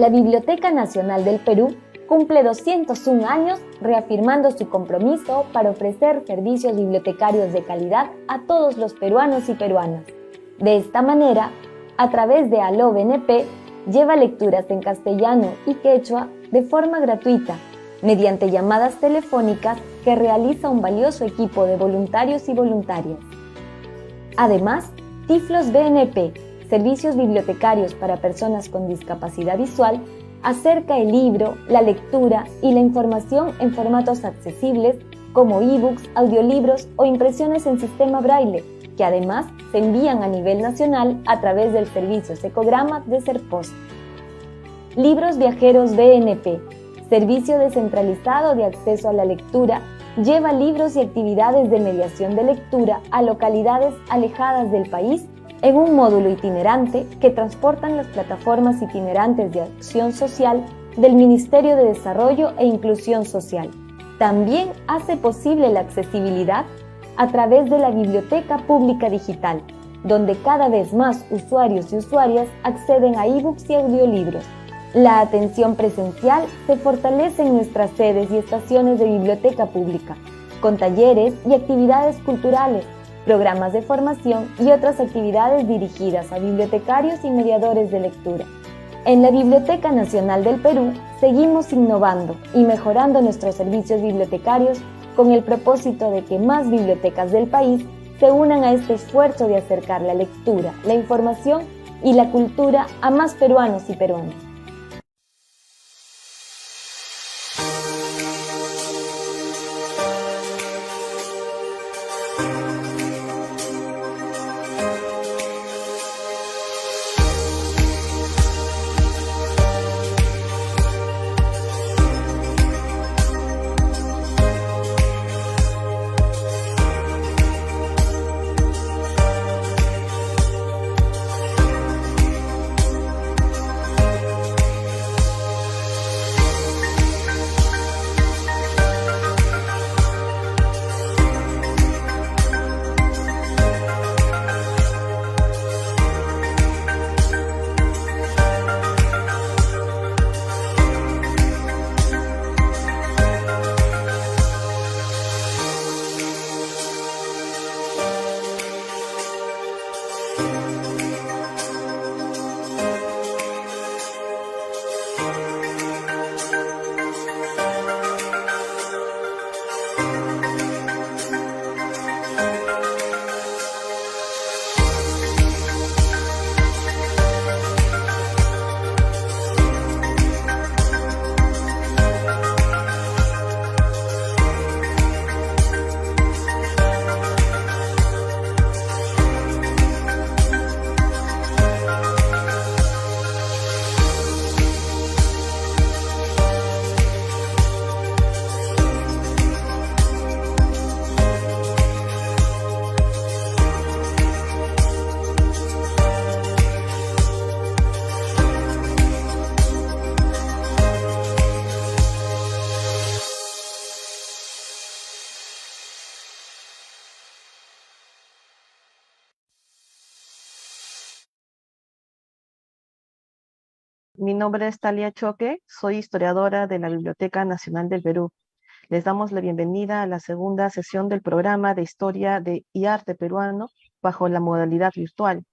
la Biblioteca Nacional del Perú cumple 201 años reafirmando su compromiso para ofrecer servicios bibliotecarios de calidad a todos los peruanos y peruanas. De esta manera, a través de Aló BNP, lleva lecturas en castellano y quechua de forma gratuita, mediante llamadas telefónicas que realiza un valioso equipo de voluntarios y voluntarias. Además, Tiflos BNP, servicios bibliotecarios para personas con discapacidad visual, acerca el libro, la lectura y la información en formatos accesibles como ebooks, audiolibros o impresiones en sistema braille, que además se envían a nivel nacional a través del servicio Secograma de Serpost. Libros Viajeros BNP, servicio descentralizado de acceso a la lectura, lleva libros y actividades de mediación de lectura a localidades alejadas del país en un módulo itinerante que transportan las plataformas itinerantes de acción social del Ministerio de Desarrollo e Inclusión Social. También hace posible la accesibilidad a través de la Biblioteca Pública Digital, donde cada vez más usuarios y usuarias acceden a ebooks y audiolibros. La atención presencial se fortalece en nuestras sedes y estaciones de biblioteca pública, con talleres y actividades culturales, programas de formación y otras actividades dirigidas a bibliotecarios y mediadores de lectura. En la Biblioteca Nacional del Perú seguimos innovando y mejorando nuestros servicios bibliotecarios con el propósito de que más bibliotecas del país se unan a este esfuerzo de acercar la lectura, la información y la cultura a más peruanos y peruanas. Mi nombre es Talia Choque, soy historiadora de la Biblioteca Nacional del Perú. Les damos la bienvenida a la segunda sesión del programa de Historia y Arte Peruano bajo la modalidad virtual.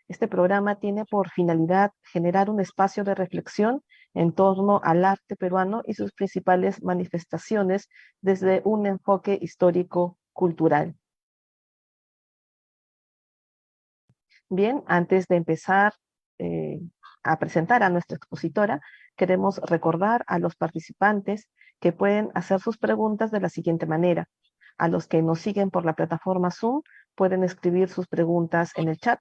Este programa tiene por finalidad generar un espacio de reflexión en torno al arte peruano y sus principales manifestaciones desde un enfoque histórico-cultural. Bien, antes de empezar a presentar a nuestra expositora, queremos recordar a los participantes que pueden hacer sus preguntas de la siguiente manera. A los que nos siguen por la plataforma Zoom, pueden escribir sus preguntas en el chat,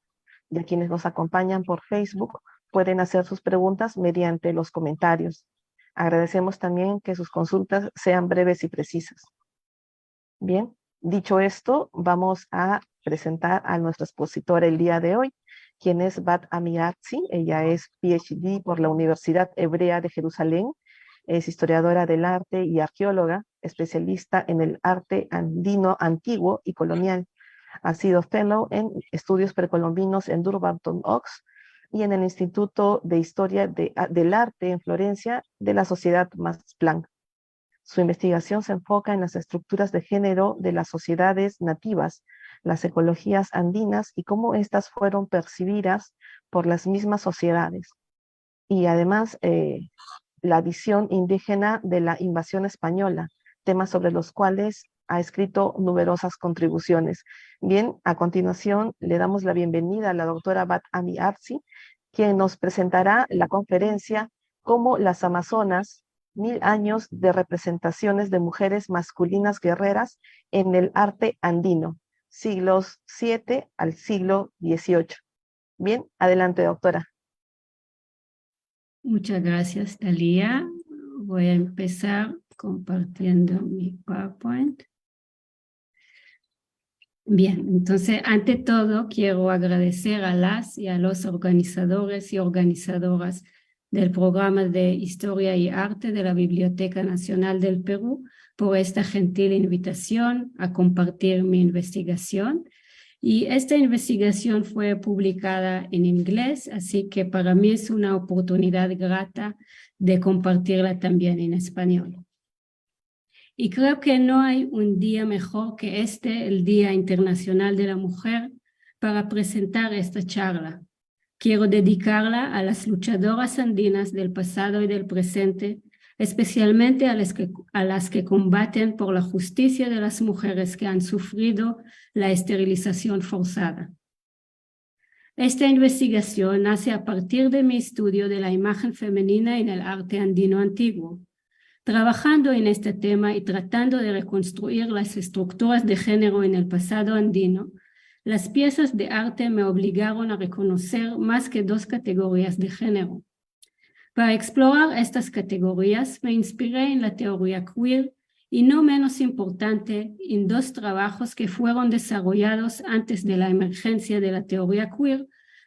y a quienes nos acompañan por Facebook, pueden hacer sus preguntas mediante los comentarios. Agradecemos también que sus consultas sean breves y precisas. Bien, dicho esto, vamos a presentar a nuestra expositora el día de hoy, quien es Bat Amiatzi. Ella es PhD por la Universidad Hebrea de Jerusalén, es historiadora del arte y arqueóloga, especialista en el arte andino antiguo y colonial. Ha sido fellow en estudios precolombinos en Durbanton Oaks, y en el Instituto de Historia del Arte en Florencia de la Sociedad Max Planck. Su investigación se enfoca en las estructuras de género de las sociedades nativas, las ecologías andinas y cómo éstas fueron percibidas por las mismas sociedades. Y además, la visión indígena de la invasión española, temas sobre los cuales ha escrito numerosas contribuciones. Bien, a continuación le damos la bienvenida a la doctora Bat-Ami Artzi, quien nos presentará la conferencia Cómo las Amazonas, 1000 años de representaciones de mujeres masculinas guerreras en el arte andino, siglos VII al siglo XVIII. Bien, adelante, doctora. Muchas gracias, Thalía. Voy a empezar compartiendo mi PowerPoint. Bien, entonces, ante todo, quiero agradecer a las y a los organizadores y organizadoras del programa de Historia y Arte de la Biblioteca Nacional del Perú por esta gentil invitación a compartir mi investigación. Y esta investigación fue publicada en inglés, así que para mí es una oportunidad grata de compartirla también en español. Y creo que no hay un día mejor que este, el Día Internacional de la Mujer, para presentar esta charla. Quiero dedicarla a las luchadoras andinas del pasado y del presente, especialmente a las que combaten por la justicia de las mujeres que han sufrido la esterilización forzada. Esta investigación nace a partir de mi estudio de la imagen femenina en el arte andino antiguo. Trabajando en este tema y tratando de reconstruir las estructuras de género en el pasado andino, las piezas de arte me obligaron a reconocer más que 2 categorías de género. Para explorar estas categorías me inspiré en la teoría queer y, no menos importante, en 2 trabajos que fueron desarrollados antes de la emergencia de la teoría queer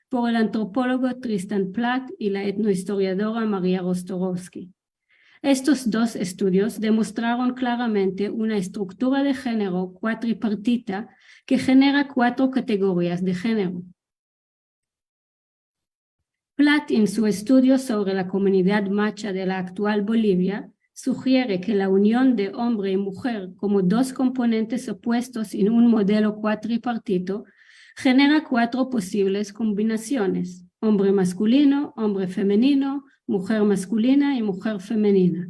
por el antropólogo Tristan Platt y la etnohistoriadora María Rostorowski. Estos 2 estudios demostraron claramente una estructura de género cuatripartita que genera 4 categorías de género. Platt, en su estudio sobre la comunidad macha de la actual Bolivia, sugiere que la unión de hombre y mujer como 2 componentes opuestos en un modelo cuatripartito genera 4 posibles combinaciones: hombre masculino, hombre femenino, mujer masculina y mujer femenina.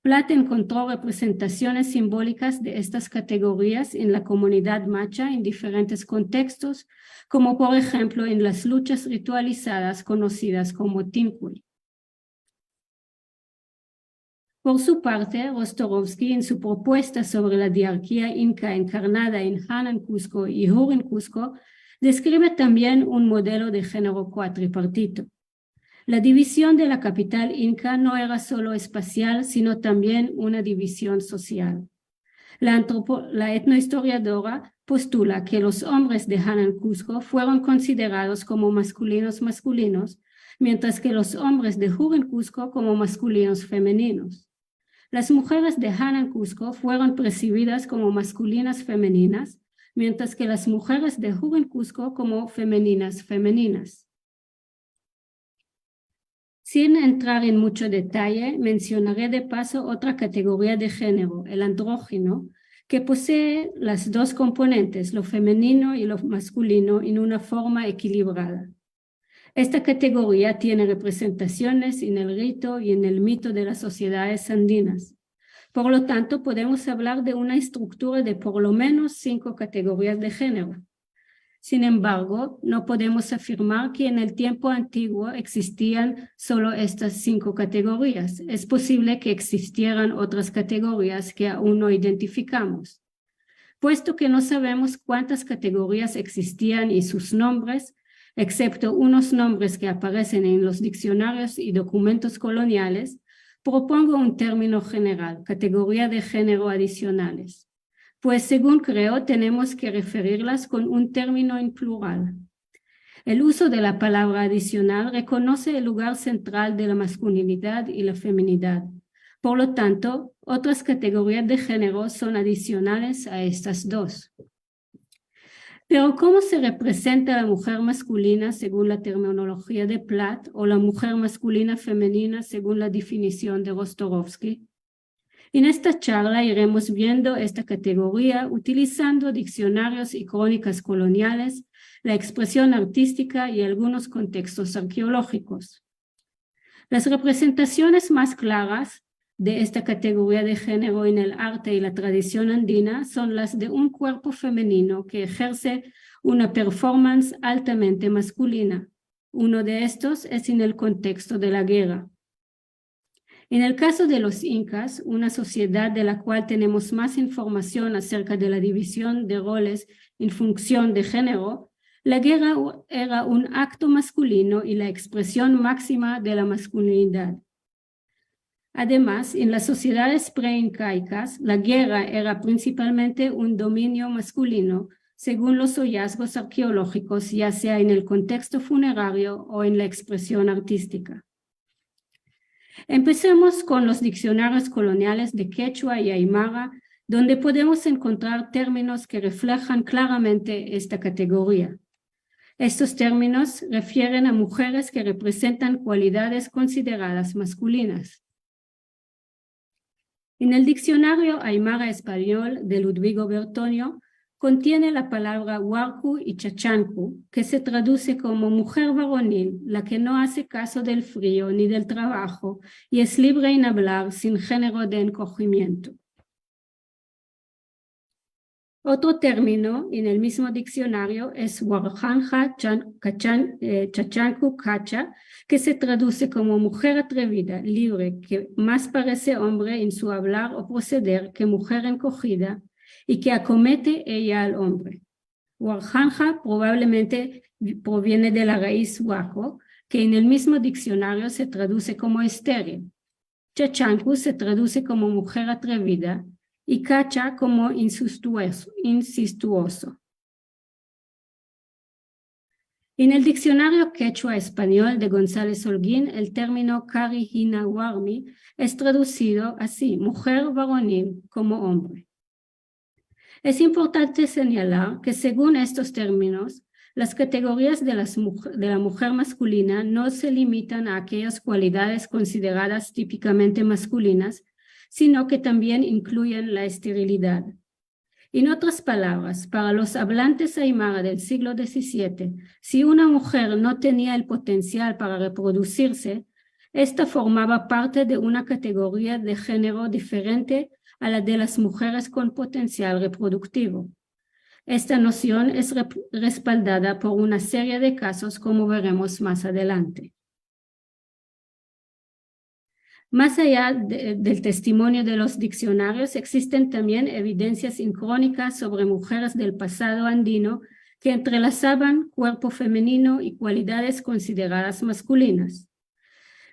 Platt encontró representaciones simbólicas de estas categorías en la comunidad macha en diferentes contextos, como por ejemplo en las luchas ritualizadas conocidas como Tincuy. Por su parte, Rostorowski, en su propuesta sobre la diarquía inca encarnada en Hanan Cusco y Hurin Cusco, describe también un modelo de género cuatripartito. La división de la capital inca no era solo espacial, sino también una división social. La etnohistoriadora postula que los hombres de Hanan Cusco fueron considerados como masculinos, mientras que los hombres de Hurin Cusco como masculinos femeninos. Las mujeres de Hanan Cusco fueron percibidas como masculinas femeninas, mientras que las mujeres de Hurin Cusco como femeninas. Sin entrar en mucho detalle, mencionaré de paso otra categoría de género, el andrógino, que posee las 2 componentes, lo femenino y lo masculino, en una forma equilibrada. Esta categoría tiene representaciones en el rito y en el mito de las sociedades andinas. Por lo tanto, podemos hablar de una estructura de por lo menos 5 categorías de género. Sin embargo, no podemos afirmar que en el tiempo antiguo existían solo estas 5 categorías. Es posible que existieran otras categorías que aún no identificamos. Puesto que no sabemos cuántas categorías existían y sus nombres, excepto unos nombres que aparecen en los diccionarios y documentos coloniales, propongo un término general, categoría de género adicionales. Pues según creo, tenemos que referirlas con un término en plural. El uso de la palabra adicional reconoce el lugar central de la masculinidad y la feminidad. Por lo tanto, otras categorías de género son adicionales a estas 2. Pero ¿cómo se representa la mujer masculina según la terminología de Platt o la mujer masculina femenina según la definición de Rostorovsky? En esta charla iremos viendo esta categoría utilizando diccionarios y crónicas coloniales, la expresión artística y algunos contextos arqueológicos. Las representaciones más claras de esta categoría de género en el arte y la tradición andina son las de un cuerpo femenino que ejerce una performance altamente masculina. Uno de estos es en el contexto de la guerra. En el caso de los incas, una sociedad de la cual tenemos más información acerca de la división de roles en función de género, la guerra era un acto masculino y la expresión máxima de la masculinidad. Además, en las sociedades preincaicas, la guerra era principalmente un dominio masculino, según los hallazgos arqueológicos, ya sea en el contexto funerario o en la expresión artística. Empecemos con los diccionarios coloniales de Quechua y Aymara, donde podemos encontrar términos que reflejan claramente esta categoría. Estos términos refieren a mujeres que representan cualidades consideradas masculinas. En el diccionario Aymara Español de Ludvigo Bertonio contiene la palabra huarcu y chachancu, que se traduce como mujer varonil, la que no hace caso del frío ni del trabajo y es libre en hablar sin género de encogimiento. Otro término en el mismo diccionario es huarjanja chachancu cacha, que se traduce como mujer atrevida, libre, que más parece hombre en su hablar o proceder que mujer encogida y que acomete ella al hombre. Huarjanja probablemente proviene de la raíz huaco, que en el mismo diccionario se traduce como estéril. Chachancu se traduce como mujer atrevida y cacha como incestuoso. En el diccionario quechua español de González Holguín, el término Carihinahuarmi es traducido así, mujer varonil como hombre. Es importante señalar que según estos términos, las categorías de la mujer masculina no se limitan a aquellas cualidades consideradas típicamente masculinas, sino que también incluyen la esterilidad. En otras palabras, para los hablantes aymara del siglo XVII, si una mujer no tenía el potencial para reproducirse, esta formaba parte de una categoría de género diferente a la de las mujeres con potencial reproductivo. Esta noción es respaldada por una serie de casos, como veremos más adelante. Más allá del testimonio de los diccionarios, existen también evidencias incrónicas sobre mujeres del pasado andino que entrelazaban cuerpo femenino y cualidades consideradas masculinas.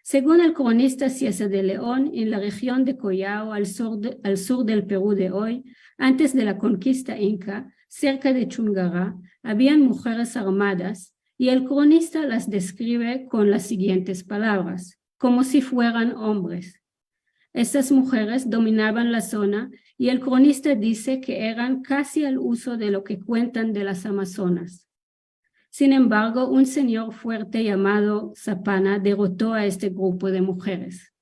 Según el cronista Ciesa de León, en la región de Collao, al sur del Perú de hoy, antes de la conquista inca, cerca de Chungará, habían mujeres armadas y el cronista las describe con las siguientes palabras: como si fueran hombres. Estas mujeres dominaban la zona y el cronista dice que eran casi al uso de lo que cuentan de las amazonas. Sin embargo, un señor fuerte llamado Zapana derrotó a este grupo de mujeres.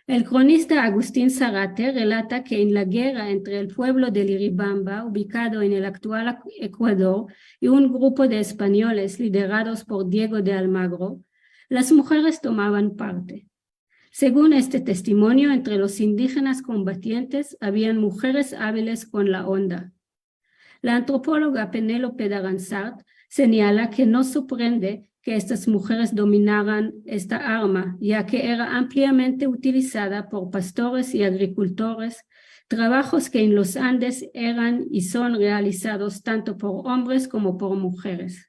El cronista Agustín Zarate relata que en la guerra entre el pueblo de Liribamba, ubicado en el actual Ecuador, y un grupo de españoles liderados por Diego de Almagro, las mujeres tomaban parte. Según este testimonio, entre los indígenas combatientes habían mujeres hábiles con la honda. La antropóloga Penélope Daranzart señala que no sorprende que estas mujeres dominaran esta arma, ya que era ampliamente utilizada por pastores y agricultores, trabajos que en los Andes eran y son realizados tanto por hombres como por mujeres.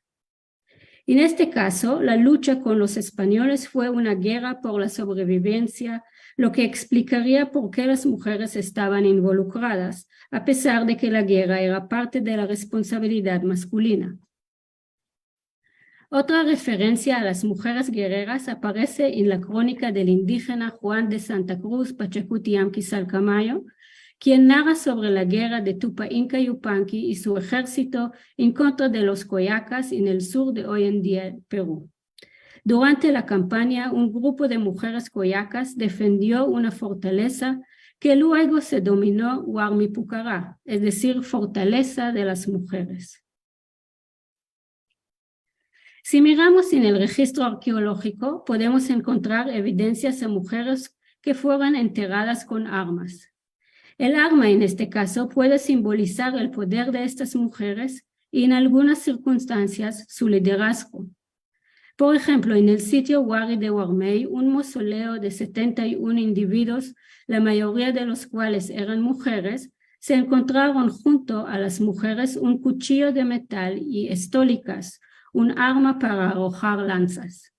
En este caso, la lucha con los españoles fue una guerra por la sobrevivencia, lo que explicaría por qué las mujeres estaban involucradas, a pesar de que la guerra era parte de la responsabilidad masculina. Otra referencia a las mujeres guerreras aparece en la crónica del indígena Juan de Santa Cruz Pachacutiamqui Salcamayo, quien narra sobre la guerra de Tupac Inca Yupanqui y su ejército en contra de los Coyacas en el sur de hoy en día Perú. Durante la campaña, un grupo de mujeres coyacas defendió una fortaleza que luego se denominó Huarmipucará, es decir, Fortaleza de las Mujeres. Si miramos en el registro arqueológico, podemos encontrar evidencias de mujeres que fueron enterradas con armas. El arma, en este caso, puede simbolizar el poder de estas mujeres y, en algunas circunstancias, su liderazgo. Por ejemplo, en el sitio Huari de Huarmey, un mausoleo de 71 individuos, la mayoría de los cuales eran mujeres, se encontraron junto a las mujeres un cuchillo de metal y estólicas, un arma para arrojar lanzas.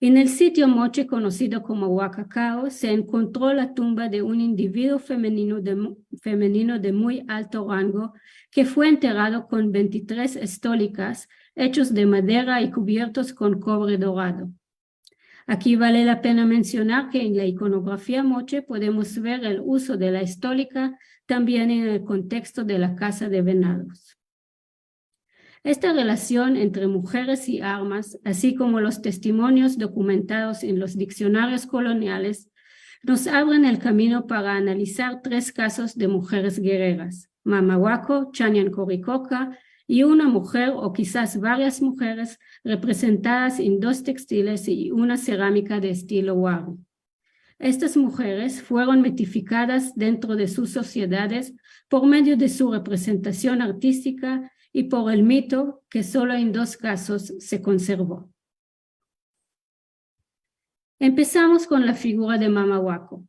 En el sitio Moche conocido como Huacacao se encontró la tumba de un individuo femenino de muy alto rango que fue enterrado con 23 estólicas hechos de madera y cubiertos con cobre dorado. Aquí vale la pena mencionar que en la iconografía Moche podemos ver el uso de la estólica también en el contexto de la caza de venados. Esta relación entre mujeres y armas, así como los testimonios documentados en los diccionarios coloniales, nos abren el camino para analizar 3 casos de mujeres guerreras, Mamahuaco, Chanyancoricoca y una mujer o quizás varias mujeres representadas en 2 textiles y una cerámica de estilo Huari. Estas mujeres fueron mitificadas dentro de sus sociedades por medio de su representación artística y por el mito que solo en 2 casos se conservó. Empezamos con la figura de Mamahuaco.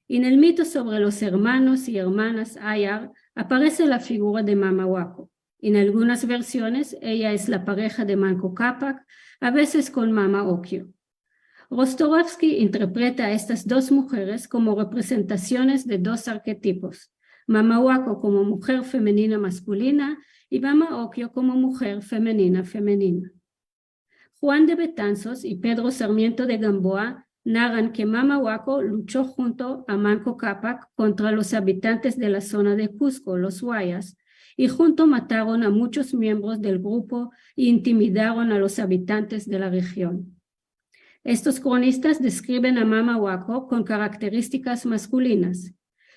En el mito sobre los hermanos y hermanas Ayar aparece la figura de Mamahuaco. En algunas versiones ella es la pareja de Manco Cápac, a veces con Mama Ocllo. Rostorowski interpreta a estas 2 mujeres como representaciones de 2 arquetipos, Mamahuaco como mujer femenina masculina y Mama Ocllo como mujer femenina femenina. Juan de Betanzos y Pedro Sarmiento de Gamboa narran que Mamahuaco luchó junto a Manco Cápac contra los habitantes de la zona de Cusco, los Huayas, y juntos mataron a muchos miembros del grupo e intimidaron a los habitantes de la región. Estos cronistas describen a Mamahuaco con características masculinas.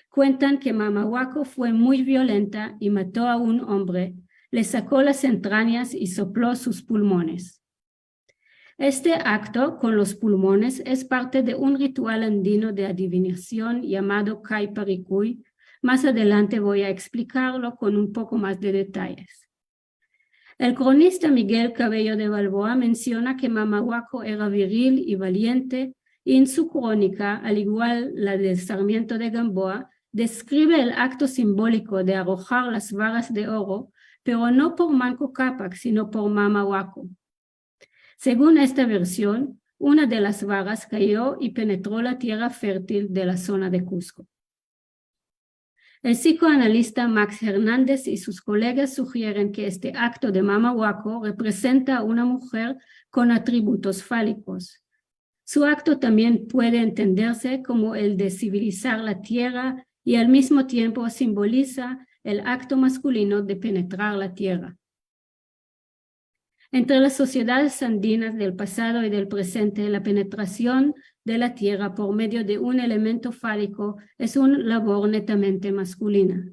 Cuentan que Mamahuaco fue muy violenta y mató a un hombre, le sacó las entrañas y sopló sus pulmones. Este acto con los pulmones es parte de un ritual andino de adivinación llamado Caiparicui. Más adelante voy a explicarlo con un poco más de detalles. El cronista Miguel Cabello de Balboa menciona que Mamahuaco era viril y valiente y en su crónica, al igual la de Sarmiento de Gamboa, describe el acto simbólico de arrojar las varas de oro, pero no por Manco Cápac, sino por Mamahuaco. Según esta versión, una de las varas cayó y penetró la tierra fértil de la zona de Cusco. El psicoanalista Max Hernández y sus colegas sugieren que este acto de Mamahuaco representa a una mujer con atributos fálicos. Su acto también puede entenderse como el de civilizar la tierra y al mismo tiempo simboliza el acto masculino de penetrar la tierra. Entre las sociedades andinas del pasado y del presente, la penetración de la tierra por medio de un elemento fálico es una labor netamente masculina.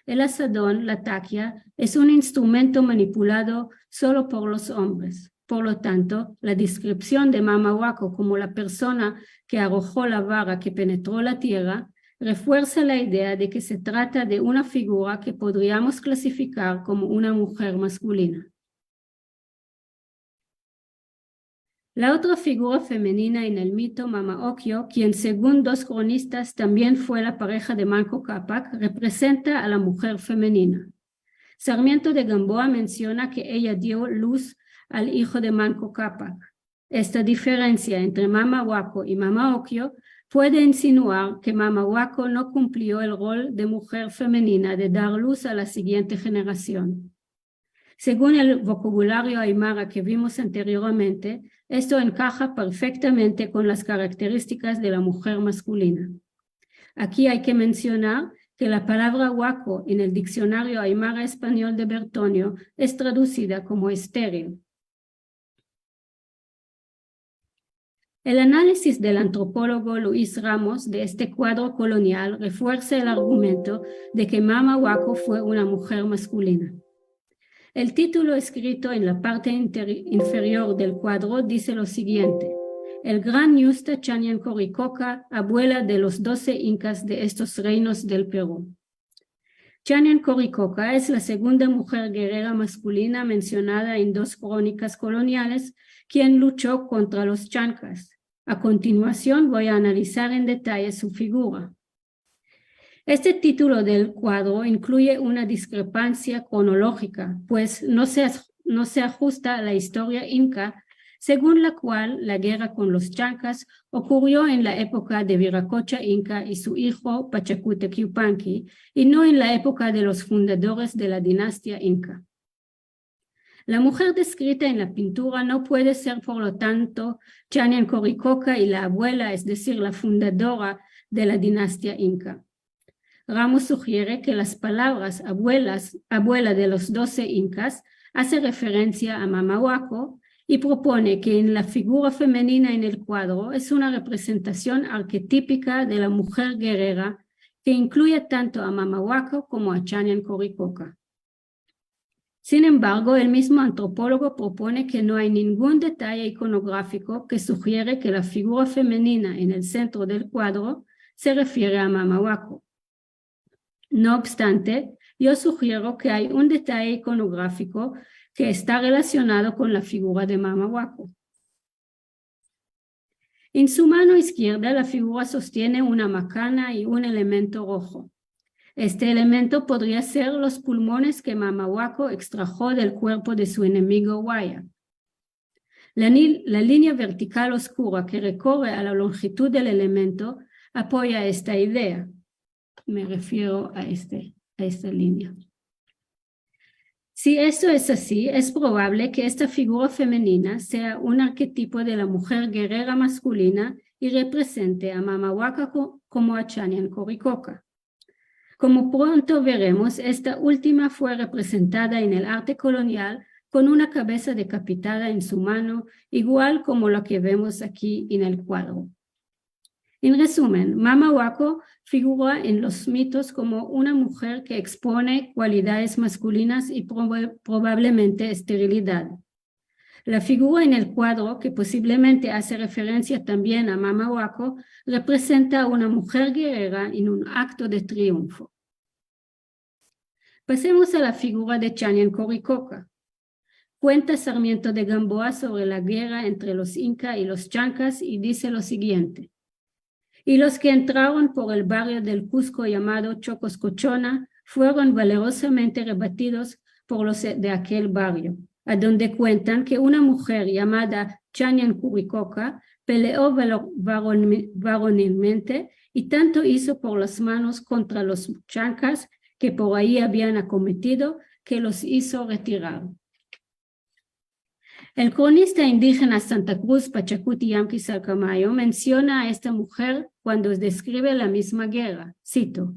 El asadón, la taquia, es un instrumento manipulado solo por los hombres. Por lo tanto, la descripción de Mamahuaco como la persona que arrojó la vara que penetró la tierra refuerza la idea de que se trata de una figura que podríamos clasificar como una mujer masculina. La otra figura femenina en el mito, Mama Ocllo, quien según 2 cronistas también fue la pareja de Manco Cápac, representa a la mujer femenina. Sarmiento de Gamboa menciona que ella dio luz al hijo de Manco Cápac. Esta diferencia entre Mamahuaco y Mama Ocllo puede insinuar que Mamahuaco no cumplió el rol de mujer femenina de dar luz a la siguiente generación. Según el vocabulario aymara que vimos anteriormente, esto encaja perfectamente con las características de la mujer masculina. Aquí hay que mencionar que la palabra huaco en el diccionario aymara español de Bertonio es traducida como estéril. El análisis del antropólogo Luis Ramos de este cuadro colonial refuerza el argumento de que Mama Huaco fue una mujer masculina. El título escrito en la parte inferior del cuadro dice lo siguiente: el gran Ñusta Chanyan Coricoca, abuela de los 12 incas de estos reinos del Perú. Chanyan Coricoca es la segunda mujer guerrera masculina mencionada en 2 crónicas coloniales, quien luchó contra los chancas. A continuación voy a analizar en detalle su figura. Este título del cuadro incluye una discrepancia cronológica, pues no se ajusta a la historia inca, según la cual la guerra con los chancas ocurrió en la época de Viracocha Inca y su hijo Pachacútec Yupanqui, y no en la época de los fundadores de la dinastía Inca. La mujer descrita en la pintura no puede ser, por lo tanto, Chanyan Coricoca y la abuela, es decir, la fundadora de la dinastía Inca. Ramos sugiere que las palabras abuela de los 12 incas hace referencia a Mama Huaco y propone que en la figura femenina en el cuadro es una representación arquetípica de la mujer guerrera que incluye tanto a Mama Huaco como a Chanyan Coricoca. Sin embargo, el mismo antropólogo propone que no hay ningún detalle iconográfico que sugiere que la figura femenina en el centro del cuadro se refiere a Mama Huaco. No obstante, yo sugiero que hay un detalle iconográfico que está relacionado con la figura de Mama Huaco. En su mano izquierda, la figura sostiene una macana y un elemento rojo. Este elemento podría ser los pulmones que Mama Huaco extrajo del cuerpo de su enemigo Huaya. La línea vertical oscura que recorre a la longitud del elemento apoya esta idea. Me refiero a esta línea. Si esto es así, es probable que esta figura femenina sea un arquetipo de la mujer guerrera masculina y represente a Mama Huaco como a Chanyan Coricoca. Como pronto veremos, esta última fue representada en el arte colonial con una cabeza decapitada en su mano, igual como lo que vemos aquí en el cuadro. En resumen, Mama Huaco figura en los mitos como una mujer que expone cualidades masculinas y probablemente esterilidad. La figura en el cuadro, que posiblemente hace referencia también a Mama Huaco, representa a una mujer guerrera en un acto de triunfo. Pasemos a la figura de Chanyan Coricoca. Cuenta Sarmiento de Gamboa sobre la guerra entre los incas y los chancas y dice lo siguiente: y los que entraron por el barrio del Cusco llamado Chocoscochona fueron valerosamente rebatidos por los de aquel barrio, a donde cuentan que una mujer llamada Chanyan Coricoca peleó varonilmente y tanto hizo por las manos contra los chancas que por ahí habían acometido que los hizo retirar. El cronista indígena Santa Cruz Pachacuti Yamqui Salcamayo menciona a esta mujer cuando describe la misma guerra. Cito: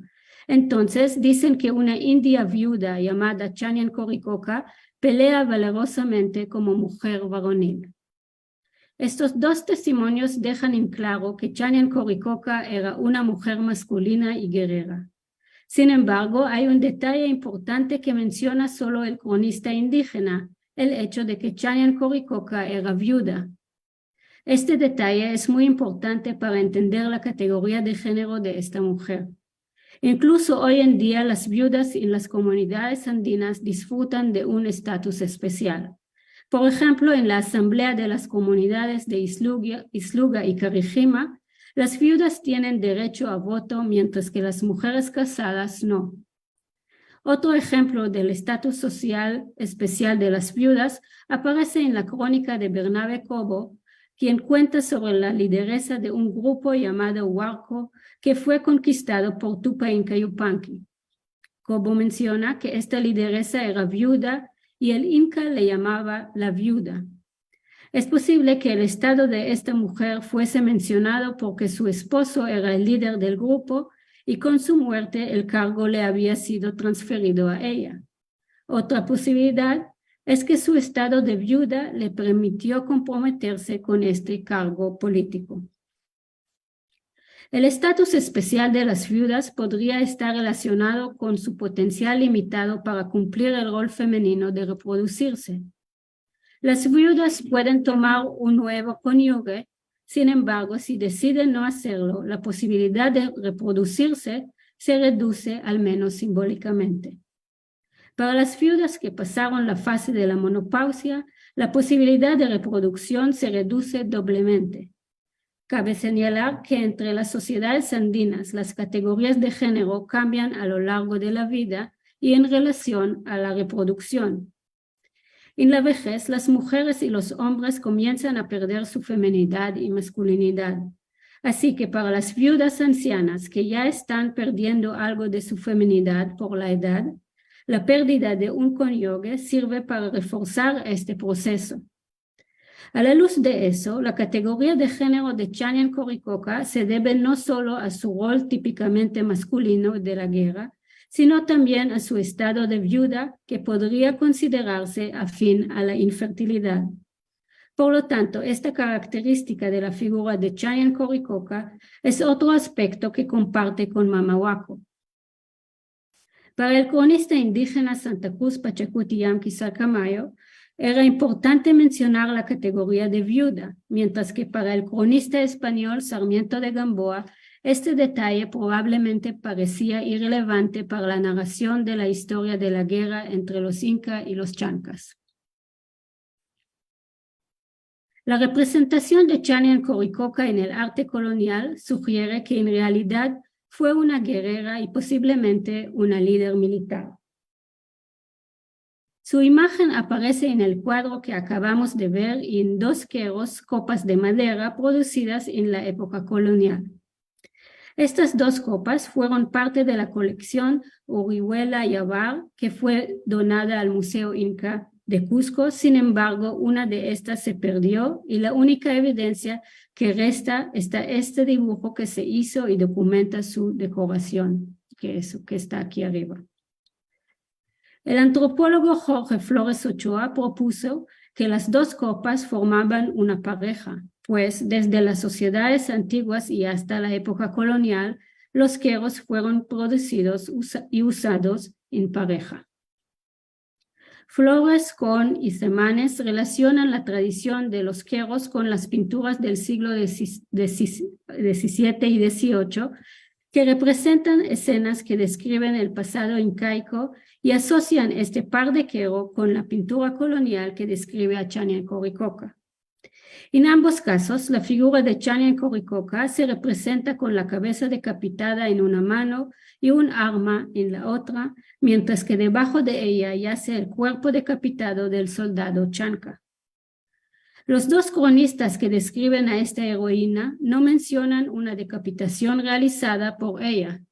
entonces dicen que una india viuda llamada Chanyan Coricoca pelea valerosamente como mujer varonil. Estos 2 testimonios dejan en claro que Chanyan Coricoca era una mujer masculina y guerrera. Sin embargo, hay un detalle importante que menciona solo el cronista indígena: el hecho de que Chanyan Coricoca era viuda. Este detalle es muy importante para entender la categoría de género de esta mujer. Incluso hoy en día las viudas en las comunidades andinas disfrutan de un estatus especial. Por ejemplo, en la Asamblea de las Comunidades de Isluga y Carijima, las viudas tienen derecho a voto mientras que las mujeres casadas no. Otro ejemplo del estatus social especial de las viudas aparece en la crónica de Bernabe Cobo, quien cuenta sobre la lideresa de un grupo llamado Huarco que fue conquistado por Tupac Inca Yupanqui. Cobo menciona que esta lideresa era viuda y el Inca le llamaba la viuda. Es posible que el estado de esta mujer fuese mencionado porque su esposo era el líder del grupo y con su muerte el cargo le había sido transferido a ella. Otra posibilidad es que su estado de viuda le permitió comprometerse con este cargo político. El estatus especial de las viudas podría estar relacionado con su potencial limitado para cumplir el rol femenino de reproducirse. Las viudas pueden tomar un nuevo cónyuge, sin embargo, si deciden no hacerlo, la posibilidad de reproducirse se reduce al menos simbólicamente. Para las viudas que pasaron la fase de la menopausia, la posibilidad de reproducción se reduce doblemente. Cabe señalar que entre las sociedades andinas las categorías de género cambian a lo largo de la vida y en relación a la reproducción. En la vejez, las mujeres y los hombres comienzan a perder su feminidad y masculinidad. Así que para las viudas ancianas que ya están perdiendo algo de su feminidad por la edad, la pérdida de un cónyuge sirve para reforzar este proceso. A la luz de eso, la categoría de género de Chanyan Coricoca se debe no solo a su rol típicamente masculino de la guerra, sino también a su estado de viuda que podría considerarse afín a la infertilidad. Por lo tanto, esta característica de la figura de Chanyan Coricoca es otro aspecto que comparte con Mamahuaco. Para el cronista indígena Santa Cruz Pachacuti Yamqui Salcamayo, era importante mencionar la categoría de viuda, mientras que para el cronista español Sarmiento de Gamboa, este detalle probablemente parecía irrelevante para la narración de la historia de la guerra entre los Incas y los Chancas. La representación de Chanyan Coricoca en el arte colonial sugiere que en realidad fue una guerrera y posiblemente una líder militar. Su imagen aparece en el cuadro que acabamos de ver y en dos queros, copas de madera producidas en la época colonial. Estas dos copas fueron parte de la colección Orihuela Yabar, que fue donada al Museo Inca de Cusco. Sin embargo, una de estas se perdió y la única evidencia que resta está este dibujo que se hizo y documenta su decoración, que está aquí arriba. El antropólogo Jorge Flores Ochoa propuso que las dos copas formaban una pareja, pues desde las sociedades antiguas y hasta la época colonial, los queros fueron producidos y usados en pareja. Flores, Con y Semanes relacionan la tradición de los queros con las pinturas del siglo XVII y XVIII, que representan escenas que describen el pasado incaico y asocian este par de quero con la pintura colonial que describe a Chanyan Coricoca. En ambos casos, la figura de Chanyan Coricoca se representa con la cabeza decapitada en una mano y un arma en la otra, mientras que debajo de ella yace el cuerpo decapitado del soldado Chanca. Los dos cronistas que describen a esta heroína no mencionan una decapitación realizada por ella.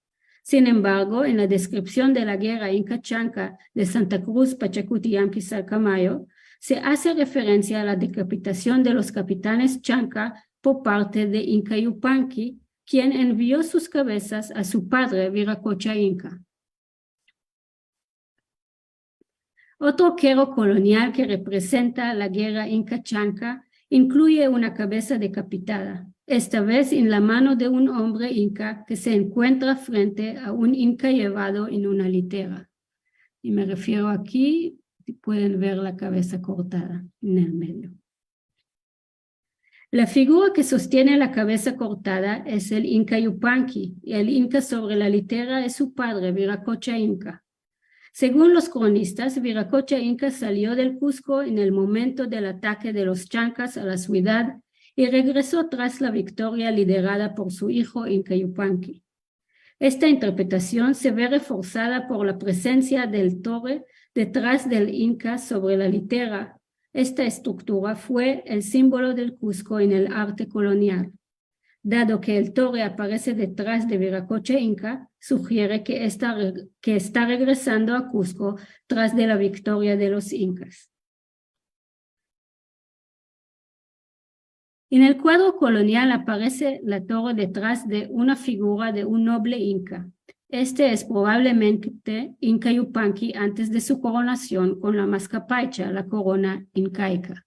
Sin embargo, en la descripción de la guerra Inca-Chanca de Santa Cruz Pachacuti Yamqui Salcamayo, se hace referencia a la decapitación de los capitanes Chanca por parte de Inca Yupanqui, quien envió sus cabezas a su padre Viracocha Inca. Otro quero colonial que representa la guerra Inca-Chanca incluye una cabeza decapitada, esta vez en la mano de un hombre inca que se encuentra frente a un inca llevado en una litera. Y me refiero aquí, pueden ver la cabeza cortada en el medio. La figura que sostiene la cabeza cortada es el Inca Yupanqui, y el inca sobre la litera es su padre, Viracocha Inca. Según los cronistas, Viracocha Inca salió del Cusco en el momento del ataque de los Chancas a la ciudad y regresó tras la victoria liderada por su hijo Inca Yupanqui. Esta interpretación se ve reforzada por la presencia del torre detrás del Inca sobre la litera. Esta estructura fue el símbolo del Cusco en el arte colonial. Dado que el torre aparece detrás de Viracocha Inca, sugiere que está regresando a Cusco tras de la victoria de los incas. En el cuadro colonial aparece la torre detrás de una figura de un noble inca. Este es probablemente Inca Yupanqui antes de su coronación con la mascapaicha, la corona incaica.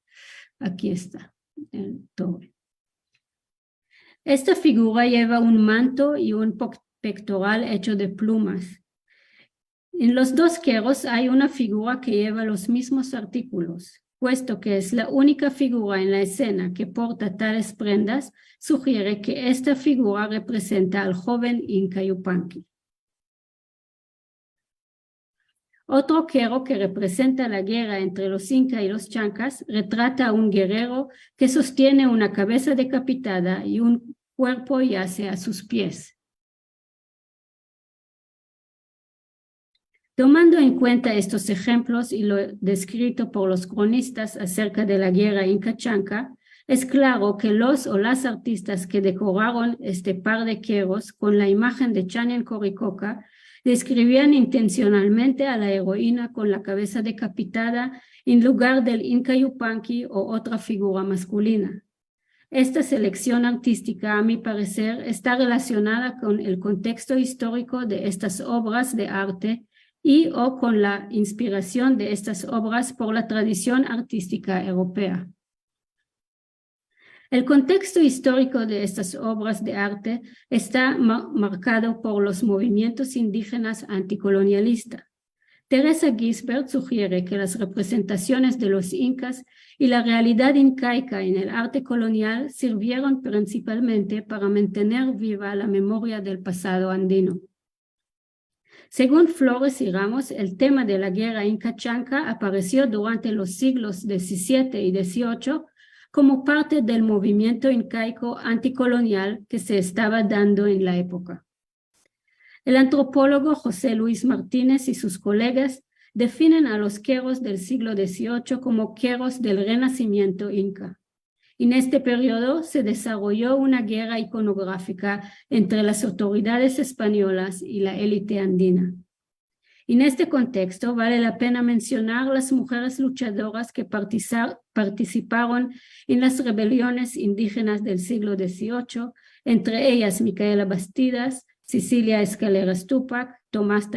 Aquí está el torre. Esta figura lleva un manto y un pectoral hecho de plumas. En los dos queros hay una figura que lleva los mismos artículos. Puesto que es la única figura en la escena que porta tales prendas, sugiere que esta figura representa al joven Inca Yupanqui. Otro quero que representa la guerra entre los Incas y los Chancas retrata a un guerrero que sostiene una cabeza decapitada y un cuerpo yace a sus pies. Tomando en cuenta estos ejemplos y lo descrito por los cronistas acerca de la guerra Inca-Chanca, es claro que los o las artistas que decoraron este par de queros con la imagen de Chañan Coricoca describían intencionalmente a la heroína con la cabeza decapitada en lugar del Inca Yupanqui o otra figura masculina. Esta selección artística, a mi parecer, está relacionada con el contexto histórico de estas obras de arte y o con la inspiración de estas obras por la tradición artística europea. El contexto histórico de estas obras de arte está marcado por los movimientos indígenas anticolonialistas. Teresa Gisbert sugiere que las representaciones de los incas y la realidad incaica en el arte colonial sirvieron principalmente para mantener viva la memoria del pasado andino. Según Flores y Ramos, el tema de la guerra Inca-Chanca apareció durante los siglos XVII y XVIII como parte del movimiento incaico anticolonial que se estaba dando en la época. El antropólogo José Luis Martínez y sus colegas definen a los queros del siglo XVIII como queros del renacimiento inca. En este periodo se desarrolló una guerra iconográfica entre las autoridades españolas y la élite andina. En este contexto vale la pena mencionar las mujeres luchadoras que participaron en las rebeliones indígenas del siglo XVIII, entre ellas Micaela Bastidas, Cecilia Escaleras Tupac, Tomás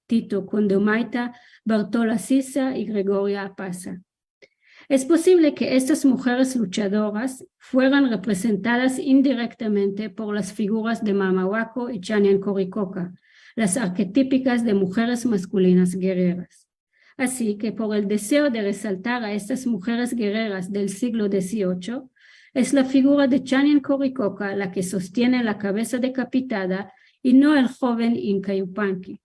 Tito Condomaita, Bartola Sisa y Gregoria Apaza. Es posible que estas mujeres luchadoras fueran representadas indirectamente por las figuras de Mamahuaco y Chañan Coricoca, las arquetípicas de mujeres masculinas guerreras. Así que por el deseo de resaltar a estas mujeres guerreras del siglo XVIII, es la figura de Chañan Coricoca la que sostiene la cabeza decapitada y no el joven Inca Yupanqui.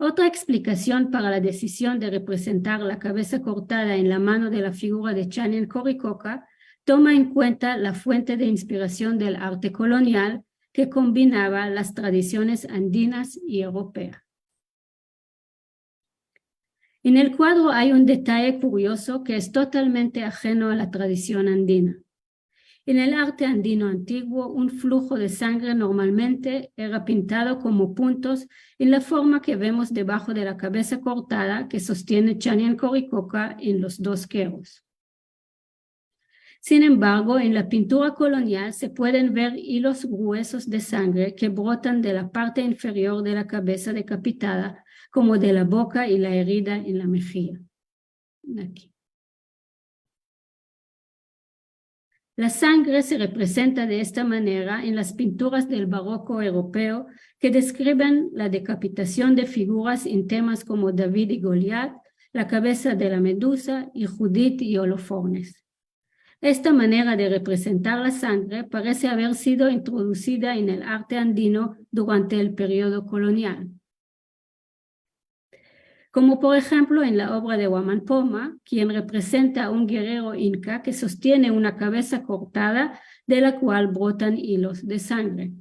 Otra explicación para la decisión de representar la cabeza cortada en la mano de la figura de Chañan Coricoca toma en cuenta la fuente de inspiración del arte colonial que combinaba las tradiciones andinas y europeas. En el cuadro hay un detalle curioso que es totalmente ajeno a la tradición andina. En el arte andino antiguo, un flujo de sangre normalmente era pintado como puntos en la forma que vemos debajo de la cabeza cortada que sostiene Chañan Coricoca en los dos queros. Sin embargo, en la pintura colonial se pueden ver hilos gruesos de sangre que brotan de la parte inferior de la cabeza decapitada, como de la boca y la herida en la mejilla. Aquí. La sangre se representa de esta manera en las pinturas del barroco europeo que describen la decapitación de figuras en temas como David y Goliat, la cabeza de la Medusa y Judith y Holofernes. Esta manera de representar la sangre parece haber sido introducida en el arte andino durante el periodo colonial. Como por ejemplo en la obra de Huamán Poma, quien representa a un guerrero inca que sostiene una cabeza cortada de la cual brotan hilos de sangre.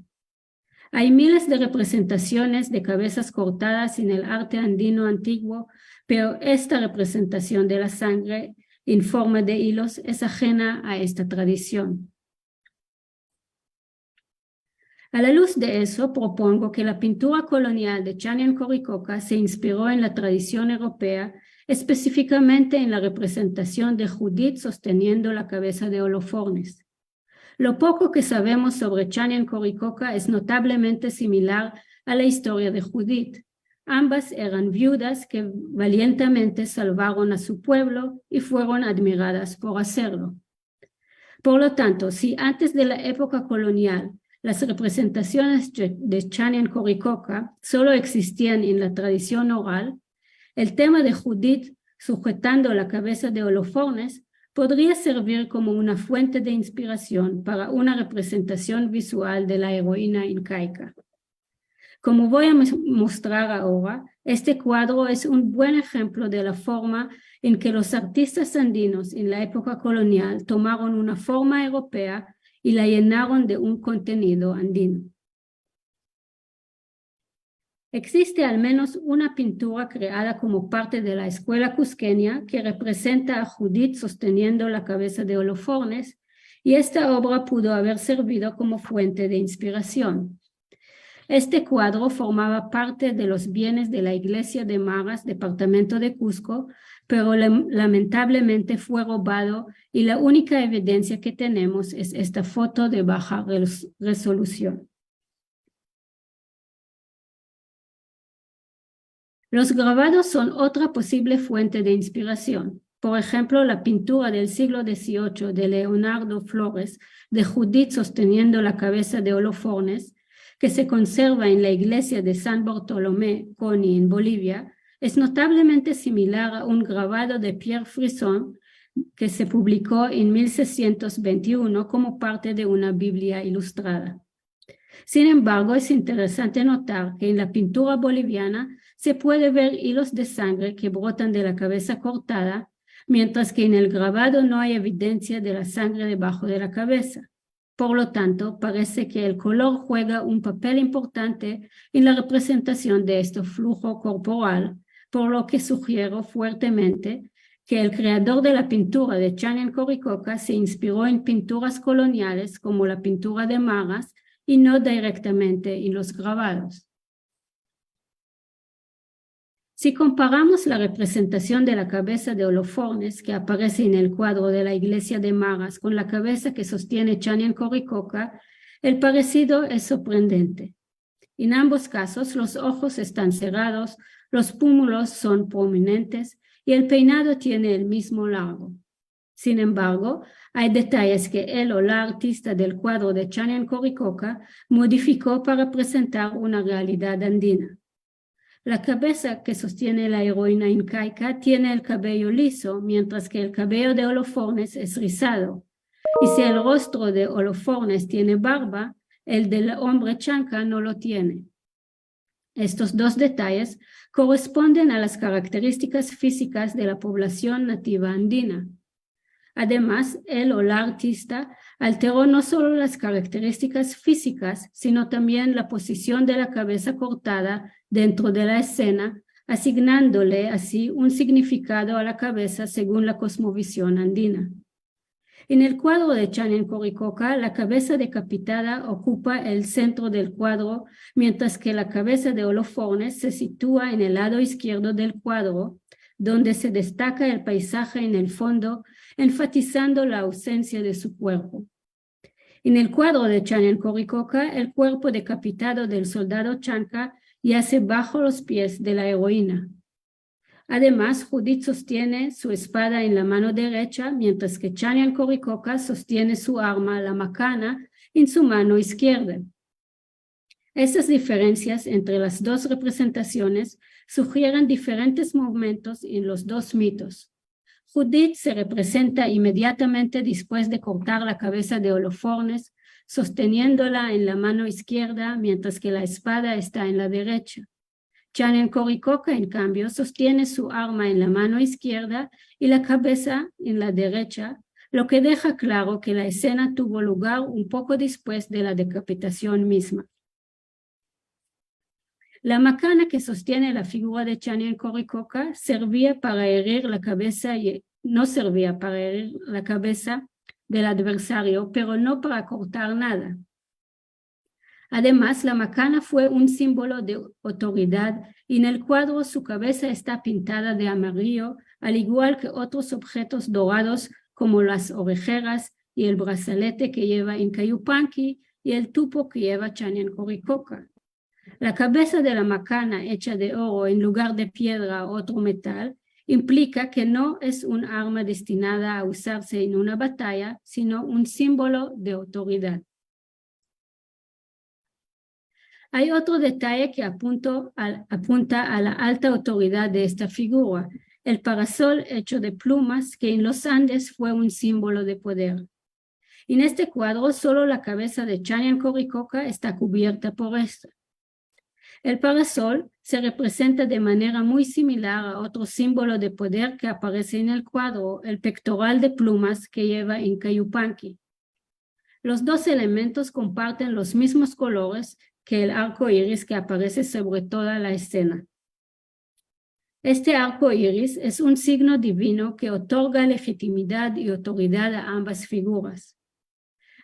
Hay miles de representaciones de cabezas cortadas en el arte andino antiguo, pero esta representación de la sangre en forma de hilos es ajena a esta tradición. A la luz de eso, propongo que la pintura colonial de Chanian Coricoca se inspiró en la tradición europea, específicamente en la representación de Judith sosteniendo la cabeza de Holofernes. Lo poco que sabemos sobre Chanian Coricoca es notablemente similar a la historia de Judith. Ambas eran viudas que valientemente salvaron a su pueblo y fueron admiradas por hacerlo. Por lo tanto, si antes de la época colonial las representaciones de Chanian Coricoca solo existían en la tradición oral, el tema de Judith sujetando la cabeza de Holofernes podría servir como una fuente de inspiración para una representación visual de la heroína incaica. Como voy a mostrar ahora, este cuadro es un buen ejemplo de la forma en que los artistas andinos en la época colonial tomaron una forma europea y la llenaron de un contenido andino. Existe al menos una pintura creada como parte de la escuela cusqueña que representa a Judith sosteniendo la cabeza de Holofernes, y esta obra pudo haber servido como fuente de inspiración. Este cuadro formaba parte de los bienes de la iglesia de Maras, departamento de Cusco, pero lamentablemente fue robado y la única evidencia que tenemos es esta foto de baja resolución. Los grabados son otra posible fuente de inspiración. Por ejemplo, la pintura del siglo XVIII de Leonardo Flores de Judith sosteniendo la cabeza de Holofernes, que se conserva en la iglesia de San Bartolomé, Coni, en Bolivia, es notablemente similar a un grabado de Pierre Frisson que se publicó en 1621 como parte de una Biblia ilustrada. Sin embargo, es interesante notar que en la pintura boliviana se puede ver hilos de sangre que brotan de la cabeza cortada, mientras que en el grabado no hay evidencia de la sangre debajo de la cabeza. Por lo tanto, parece que el color juega un papel importante en la representación de este flujo corporal, por lo que sugiero fuertemente que el creador de la pintura de Chanian Coricoca se inspiró en pinturas coloniales como la pintura de Maras y no directamente en los grabados. Si comparamos la representación de la cabeza de Holofernes que aparece en el cuadro de la iglesia de Maras con la cabeza que sostiene Chanian Coricoca, el parecido es sorprendente. En ambos casos, los ojos están cerrados, los pómulos son prominentes y el peinado tiene el mismo largo. Sin embargo, hay detalles que él o la artista del cuadro de Chanian Coricoca modificó para presentar una realidad andina. La cabeza que sostiene la heroína incaica tiene el cabello liso, mientras que el cabello de Holofernes es rizado. Y si el rostro de Holofernes tiene barba, el del hombre chanca no lo tiene. Estos dos detalles corresponden a las características físicas de la población nativa andina. Además, él o la artista alteró no solo las características físicas, sino también la posición de la cabeza cortada dentro de la escena, asignándole así un significado a la cabeza según la cosmovisión andina. En el cuadro de Chanian Coricoca, la cabeza decapitada ocupa el centro del cuadro, mientras que la cabeza de Holofernes se sitúa en el lado izquierdo del cuadro, donde se destaca el paisaje en el fondo, enfatizando la ausencia de su cuerpo. En el cuadro de Chanian Coricoca, el cuerpo decapitado del soldado chanca yace bajo los pies de la heroína. Además, Judith sostiene su espada en la mano derecha, mientras que Chanian Coricoca sostiene su arma, la macana, en su mano izquierda. Estas diferencias entre las dos representaciones sugieren diferentes momentos en los dos mitos. Judith se representa inmediatamente después de cortar la cabeza de Holofernes, sosteniéndola en la mano izquierda, mientras que la espada está en la derecha. Chanian Coricoca, en cambio, sostiene su arma en la mano izquierda y la cabeza en la derecha, lo que deja claro que la escena tuvo lugar un poco después de la decapitación misma. La macana que sostiene la figura de Chanian Coricoca servía para herir la cabeza y no servía para herir la cabeza del adversario, pero no para cortar nada. Además, la macana fue un símbolo de autoridad y en el cuadro su cabeza está pintada de amarillo, al igual que otros objetos dorados como las orejeras y el brazalete que lleva Inca Yupanqui y el tupo que lleva Chanyan Coricoca. La cabeza de la macana hecha de oro en lugar de piedra o otro metal implica que no es un arma destinada a usarse en una batalla, sino un símbolo de autoridad. Hay otro detalle que apunta a la alta autoridad de esta figura, el parasol hecho de plumas que en los Andes fue un símbolo de poder. En este cuadro solo la cabeza de Chanyan Coricoca está cubierta por esto. El parasol se representa de manera muy similar a otro símbolo de poder que aparece en el cuadro, el pectoral de plumas que lleva Inca Yupanqui. Los dos elementos comparten los mismos colores que el arco iris que aparece sobre toda la escena. Este arco iris es un signo divino que otorga legitimidad y autoridad a ambas figuras.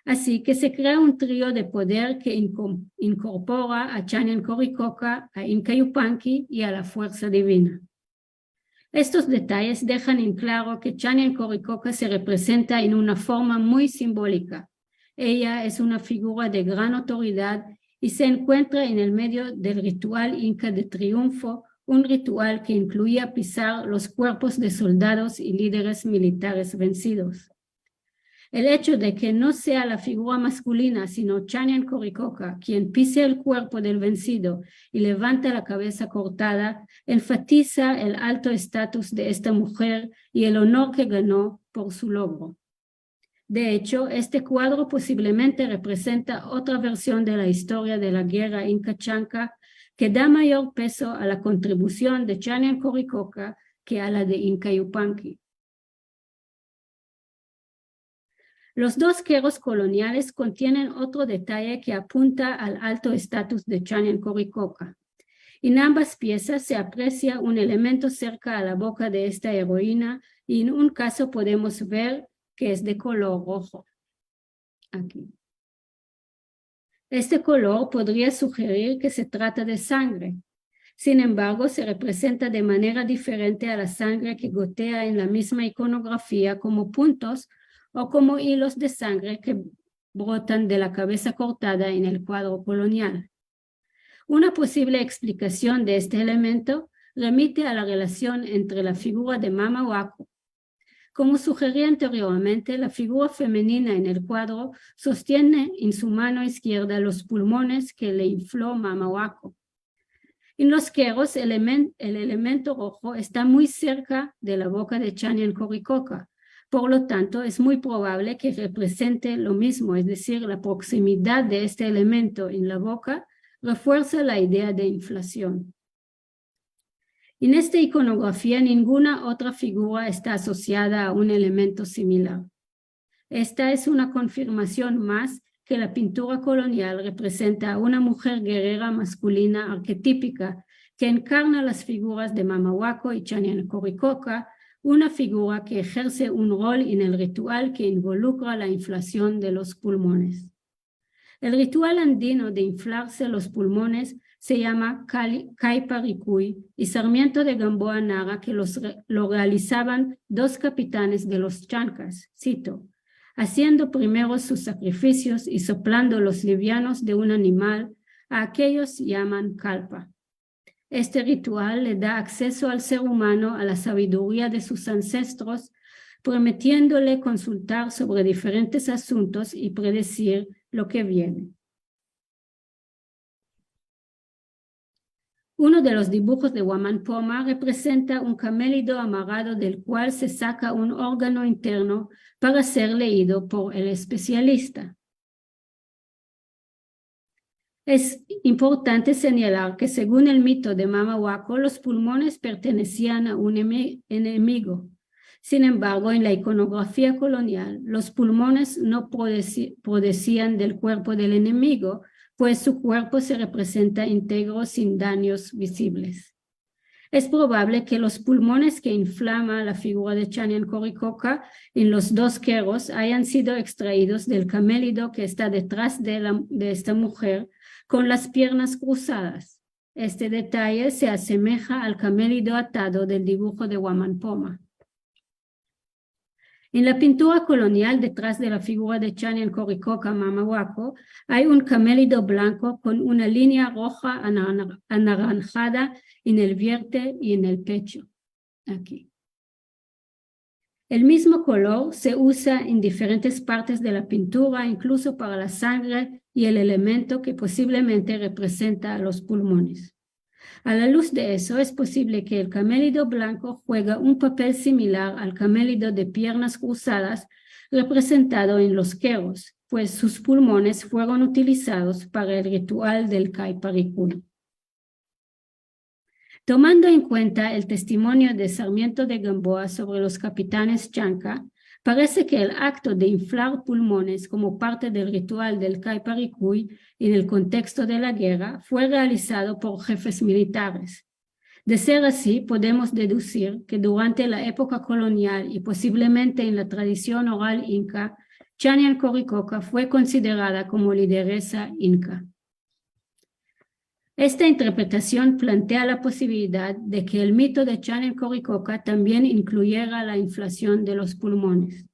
Así que se crea un trío de poder que incorpora a Chanyan Coricoca, a Inca Yupanqui y a la fuerza divina. Estos detalles dejan en claro que Chanyan Coricoca se representa en una forma muy simbólica. Ella es una figura de gran autoridad y se encuentra en el medio del ritual inca de triunfo, un ritual que incluía pisar los cuerpos de soldados y líderes militares vencidos. El hecho de que no sea la figura masculina, sino Chanyan Coricoca, quien pise el cuerpo del vencido y levanta la cabeza cortada, enfatiza el alto estatus de esta mujer y el honor que ganó por su logro. De hecho, este cuadro posiblemente representa otra versión de la historia de la guerra Inca-Chanca que da mayor peso a la contribución de Chanyan Coricoca que a la de Inca Yupanqui. Los dos queros coloniales contienen otro detalle que apunta al alto estatus de Chanyan Coricoca. En ambas piezas se aprecia un elemento cerca a la boca de esta heroína y en un caso podemos ver que es de color rojo. Aquí. Este color podría sugerir que se trata de sangre. Sin embargo, se representa de manera diferente a la sangre que gotea en la misma iconografía como puntos o como hilos de sangre que brotan de la cabeza cortada en el cuadro colonial. Una posible explicación de este elemento remite a la relación entre la figura de Mama Huaco. Como sugerí anteriormente, la figura femenina en el cuadro sostiene en su mano izquierda los pulmones que le infló Mama Huaco. En los queros, el elemento rojo está muy cerca de la boca de Chanyan Coricoca. Por lo tanto, es muy probable que represente lo mismo, es decir, la proximidad de este elemento en la boca refuerza la idea de inflación. En esta iconografía, ninguna otra figura está asociada a un elemento similar. Esta es una confirmación más que la pintura colonial representa a una mujer guerrera masculina arquetípica que encarna las figuras de Mama Huaco y Chanyan Coricoca, una figura que ejerce un rol en el ritual que involucra la inflación de los pulmones. El ritual andino de inflarse los pulmones se llama Caiparicui y Sarmiento de Gamboa narra que lo realizaban dos capitanes de los chancas, cito, haciendo primero sus sacrificios y soplando los livianos de un animal, a aquellos llaman calpa. Este ritual le da acceso al ser humano a la sabiduría de sus ancestros, prometiéndole consultar sobre diferentes asuntos y predecir lo que viene. Uno de los dibujos de Huamán Poma representa un camélido amarrado del cual se saca un órgano interno para ser leído por el especialista. Es importante señalar que según el mito de Mama Huaco, los pulmones pertenecían a un enemigo. Sin embargo, en la iconografía colonial, los pulmones no procedían del cuerpo del enemigo, pues su cuerpo se representa íntegro sin daños visibles. Es probable que los pulmones que inflama la figura de Chanyan Coricoca en los dos queros hayan sido extraídos del camélido que está detrás de esta mujer, con las piernas cruzadas. Este detalle se asemeja al camélido atado del dibujo de Huamampoma. En la pintura colonial, detrás de la figura de Chanian Coricoca Mamahuaco, hay un camélido blanco con una línea roja anaranjada en el vientre y en el pecho. Aquí. El mismo color se usa en diferentes partes de la pintura, incluso para la sangre y el elemento que posiblemente representa a los pulmones. A la luz de eso, es posible que el camélido blanco juega un papel similar al camélido de piernas cruzadas representado en los queros, pues sus pulmones fueron utilizados para el ritual del Caiparicún. Tomando en cuenta el testimonio de Sarmiento de Gamboa sobre los capitanes Chanca, parece que el acto de inflar pulmones como parte del ritual del Caiparicún en el contexto de la guerra fue realizado por jefes militares. De ser así, podemos deducir que durante la época colonial y posiblemente en la tradición oral inca, Chanian Coricoca fue considerada como lideresa inca. Esta interpretación plantea la posibilidad de que el mito de Chanian Coricoca también incluyera la inflación de los pulmones.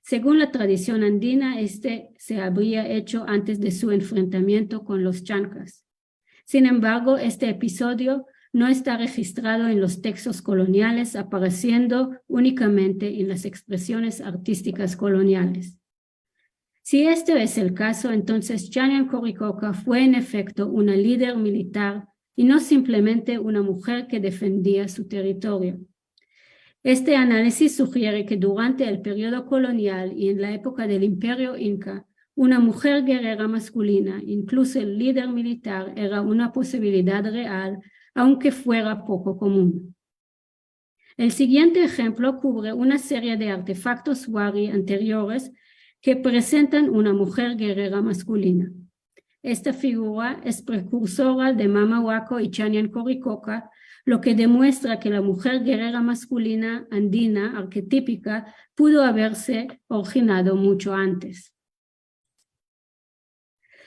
Según la tradición andina, este se habría hecho antes de su enfrentamiento con los chancas. Sin embargo, este episodio no está registrado en los textos coloniales, apareciendo únicamente en las expresiones artísticas coloniales. Si este es el caso, entonces Chanian Coricoca fue en efecto una líder militar y no simplemente una mujer que defendía su territorio. Este análisis sugiere que durante el periodo colonial y en la época del Imperio Inca, una mujer guerrera masculina, incluso el líder militar, era una posibilidad real, aunque fuera poco común. El siguiente ejemplo cubre una serie de artefactos wari anteriores que presentan una mujer guerrera masculina. Esta figura es precursora de Mamahuaco y Chanian Coricoca, lo que demuestra que la mujer guerrera masculina andina arquetípica pudo haberse originado mucho antes.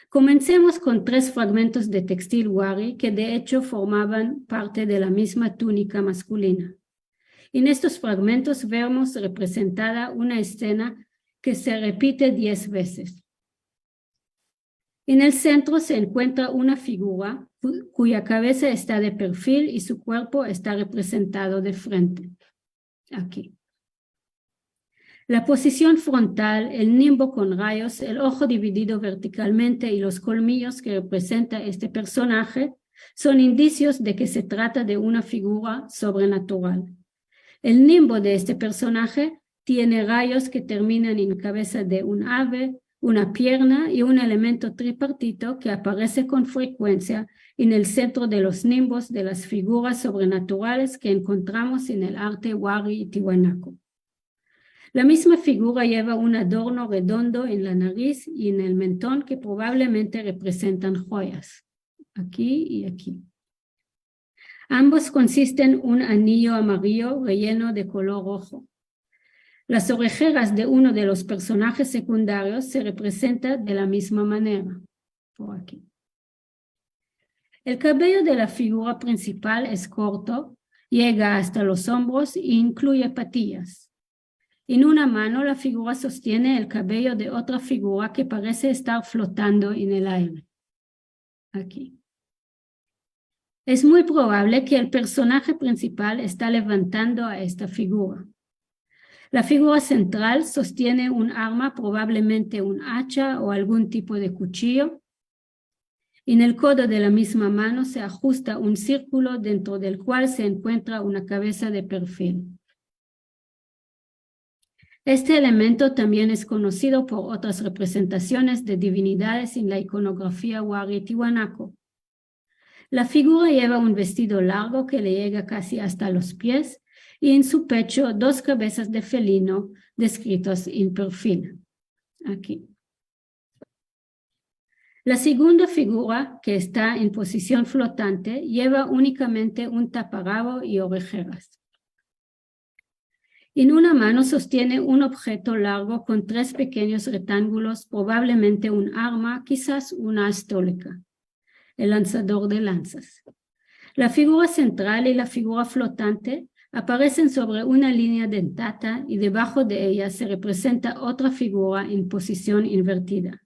Comencemos con 3 fragmentos de textil wari que de hecho formaban parte de la misma túnica masculina. En estos fragmentos vemos representada una escena que se repite 10 veces. En el centro se encuentra una figura cuya cabeza está de perfil y su cuerpo está representado de frente. Aquí. La posición frontal, el nimbo con rayos, el ojo dividido verticalmente y los colmillos que representa este personaje son indicios de que se trata de una figura sobrenatural. El nimbo de este personaje tiene rayos que terminan en cabeza de un ave, una pierna y un elemento tripartito que aparece con frecuencia en el centro de los nimbos de las figuras sobrenaturales que encontramos en el arte wari y tiwanaku. La misma figura lleva un adorno redondo en la nariz y en el mentón que probablemente representan joyas, aquí y aquí. Ambos consisten en un anillo amarillo relleno de color rojo. Las orejeras de uno de los personajes secundarios se representan de la misma manera, por aquí. El cabello de la figura principal es corto, llega hasta los hombros e incluye patillas. En una mano la figura sostiene el cabello de otra figura que parece estar flotando en el aire. Aquí. Es muy probable que el personaje principal está levantando a esta figura. La figura central sostiene un arma, probablemente un hacha o algún tipo de cuchillo. En el codo de la misma mano se ajusta un círculo dentro del cual se encuentra una cabeza de perfil. Este elemento también es conocido por otras representaciones de divinidades en la iconografía wari tiwanaku. La figura lleva un vestido largo que le llega casi hasta los pies y en su pecho 2 cabezas de felino descritos en perfil. Aquí. La segunda figura, que está en posición flotante, lleva únicamente un taparrabo y orejeras. En una mano sostiene un objeto largo con 3 pequeños rectángulos, probablemente un arma, quizás una astólica. el lanzador de lanzas. La figura central y la figura flotante aparecen sobre una línea dentata y debajo de ella se representa otra figura en posición invertida.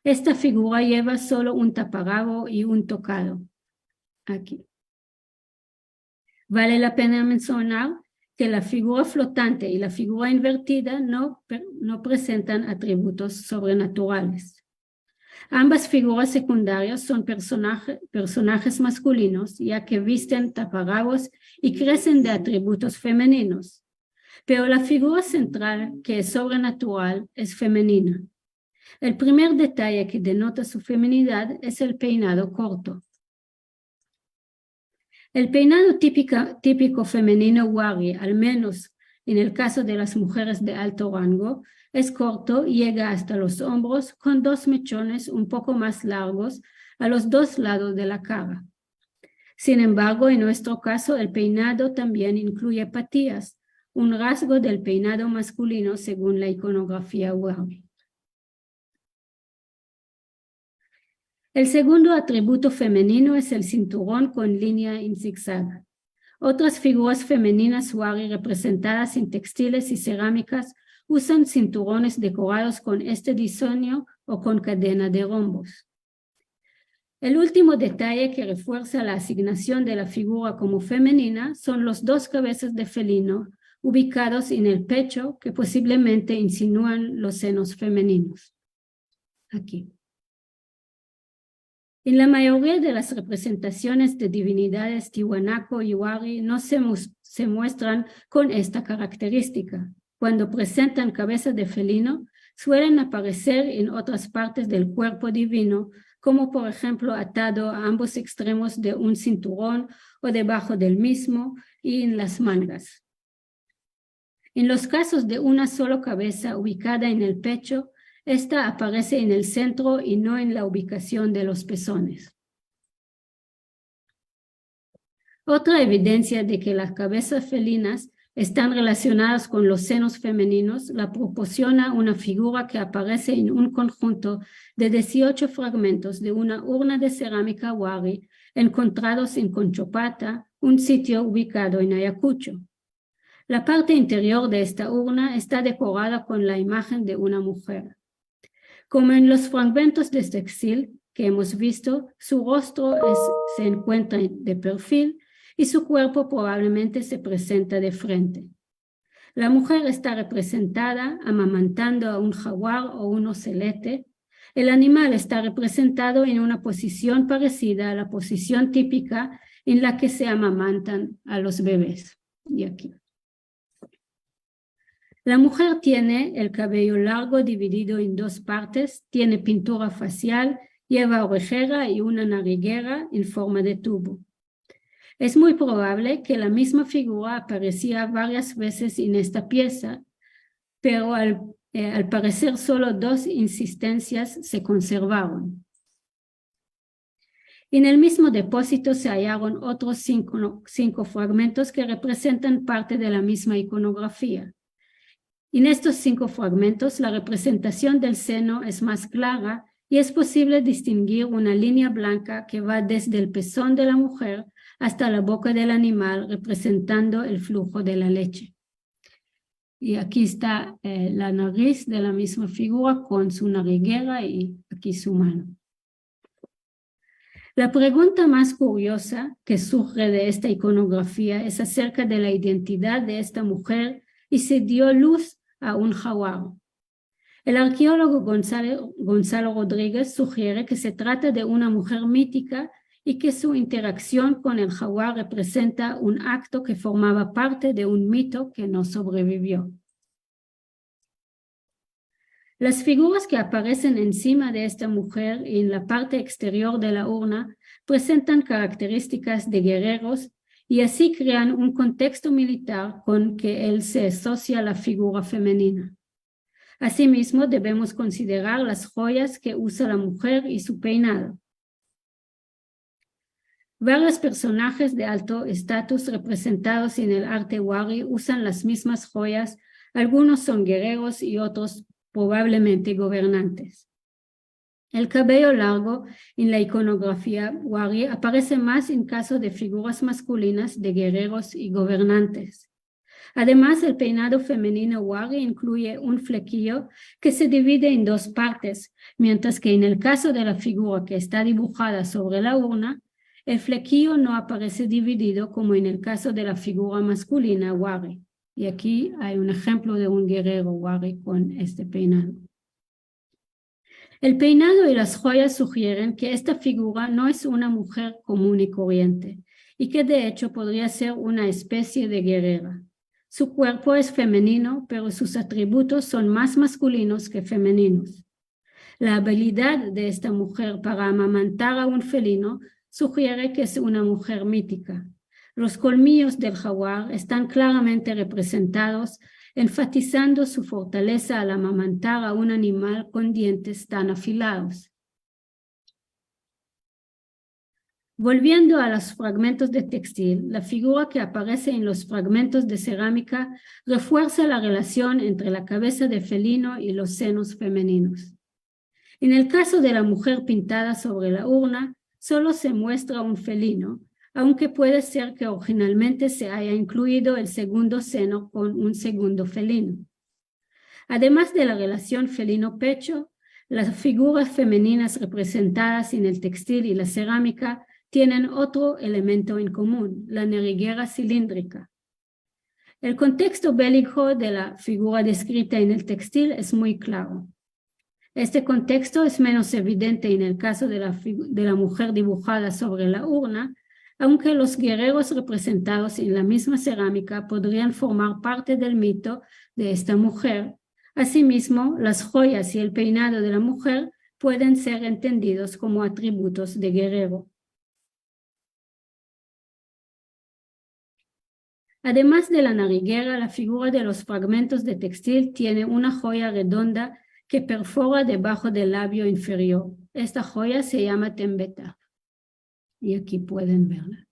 Esta figura lleva solo un taparrabo y un tocado. Aquí. Vale la pena mencionar que la figura flotante y la figura invertida no presentan atributos sobrenaturales. Ambas figuras secundarias son personajes masculinos, ya que visten taparrabos y crecen de atributos femeninos. Pero la figura central, que es sobrenatural, es femenina. El primer detalle que denota su feminidad es el peinado corto. El peinado típico femenino wari, al menos en el caso de las mujeres de alto rango, es corto y llega hasta los hombros con dos mechones un poco más largos a los dos lados de la cara. Sin embargo, en nuestro caso, el peinado también incluye patillas, un rasgo del peinado masculino según la iconografía wari. El segundo atributo femenino es el cinturón con línea en zigzag. Otras figuras femeninas wari representadas en textiles y cerámicas usan cinturones decorados con este diseño o con cadena de rombos. El último detalle que refuerza la asignación de la figura como femenina son los dos cabezas de felino ubicados en el pecho que posiblemente insinúan los senos femeninos. Aquí. En la mayoría de las representaciones de divinidades tiwanaku y wari no se muestran con esta característica. Cuando presentan cabeza de felino, suelen aparecer en otras partes del cuerpo divino, como por ejemplo atado a ambos extremos de un cinturón o debajo del mismo y en las mangas. En los casos de una sola cabeza ubicada en el pecho, esta aparece en el centro y no en la ubicación de los pezones. Otra evidencia de que las cabezas felinas están relacionadas con los senos femeninos la proporciona una figura que aparece en un conjunto de 18 fragmentos de una urna de cerámica wari encontrados en Conchopata, un sitio ubicado en Ayacucho. La parte interior de esta urna está decorada con la imagen de una mujer. Como en los fragmentos de textil que hemos visto, su rostro se encuentra de perfil y su cuerpo probablemente se presenta de frente. La mujer está representada amamantando a un jaguar o un ocelete. El animal está representado en una posición parecida a la posición típica en la que se amamantan a los bebés. Y aquí. La mujer tiene el cabello largo dividido en dos partes, tiene pintura facial, lleva orejera y una nariguera en forma de tubo. Es muy probable que la misma figura aparecía varias veces en esta pieza, pero al parecer solo dos insistencias se conservaron. En el mismo depósito se hallaron otros cinco fragmentos que representan parte de la misma iconografía. En estos 5 fragmentos, la representación del seno es más clara y es posible distinguir una línea blanca que va desde el pezón de la mujer hasta la boca del animal, representando el flujo de la leche. Y aquí está la nariz de la misma figura con su nariguera y aquí su mano. La pregunta más curiosa que surge de esta iconografía es acerca de la identidad de esta mujer y se dio luz a un jaguar. El arqueólogo Gonzalo Rodríguez sugiere que se trata de una mujer mítica y que su interacción con el jaguar representa un acto que formaba parte de un mito que no sobrevivió. Las figuras que aparecen encima de esta mujer y en la parte exterior de la urna presentan características de guerreros y así crean un contexto militar con que él se asocia a la figura femenina. Asimismo, debemos considerar las joyas que usa la mujer y su peinado. Varios personajes de alto estatus representados en el arte wari usan las mismas joyas, algunos son guerreros y otros probablemente gobernantes. El cabello largo en la iconografía wari aparece más en caso de figuras masculinas de guerreros y gobernantes. Además, el peinado femenino wari incluye un flequillo que se divide en dos partes, mientras que en el caso de la figura que está dibujada sobre la urna, el flequillo no aparece dividido como en el caso de la figura masculina wari. Y aquí hay un ejemplo de un guerrero wari con este peinado. El peinado y las joyas sugieren que esta figura no es una mujer común y corriente, y que de hecho podría ser una especie de guerrera. Su cuerpo es femenino, pero sus atributos son más masculinos que femeninos. La habilidad de esta mujer para amamantar a un felino sugiere que es una mujer mítica. Los colmillos del jaguar están claramente representados, enfatizando su fortaleza al amamantar a un animal con dientes tan afilados. Volviendo a los fragmentos de textil, la figura que aparece en los fragmentos de cerámica refuerza la relación entre la cabeza de felino y los senos femeninos. En el caso de la mujer pintada sobre la urna, solo se muestra un felino, aunque puede ser que originalmente se haya incluido el segundo seno con un segundo felino. Además de la relación felino-pecho, las figuras femeninas representadas en el textil y la cerámica tienen otro elemento en común, la nariguera cilíndrica. El contexto bélico de la figura descrita en el textil es muy claro. Este contexto es menos evidente en el caso de la mujer dibujada sobre la urna, aunque los guerreros representados en la misma cerámica podrían formar parte del mito de esta mujer. Asimismo, las joyas y el peinado de la mujer pueden ser entendidos como atributos de guerrero. Además de la nariguera, la figura de los fragmentos de textil tiene una joya redonda que perfora debajo del labio inferior. Esta joya se llama tembeta. Y aquí pueden verla.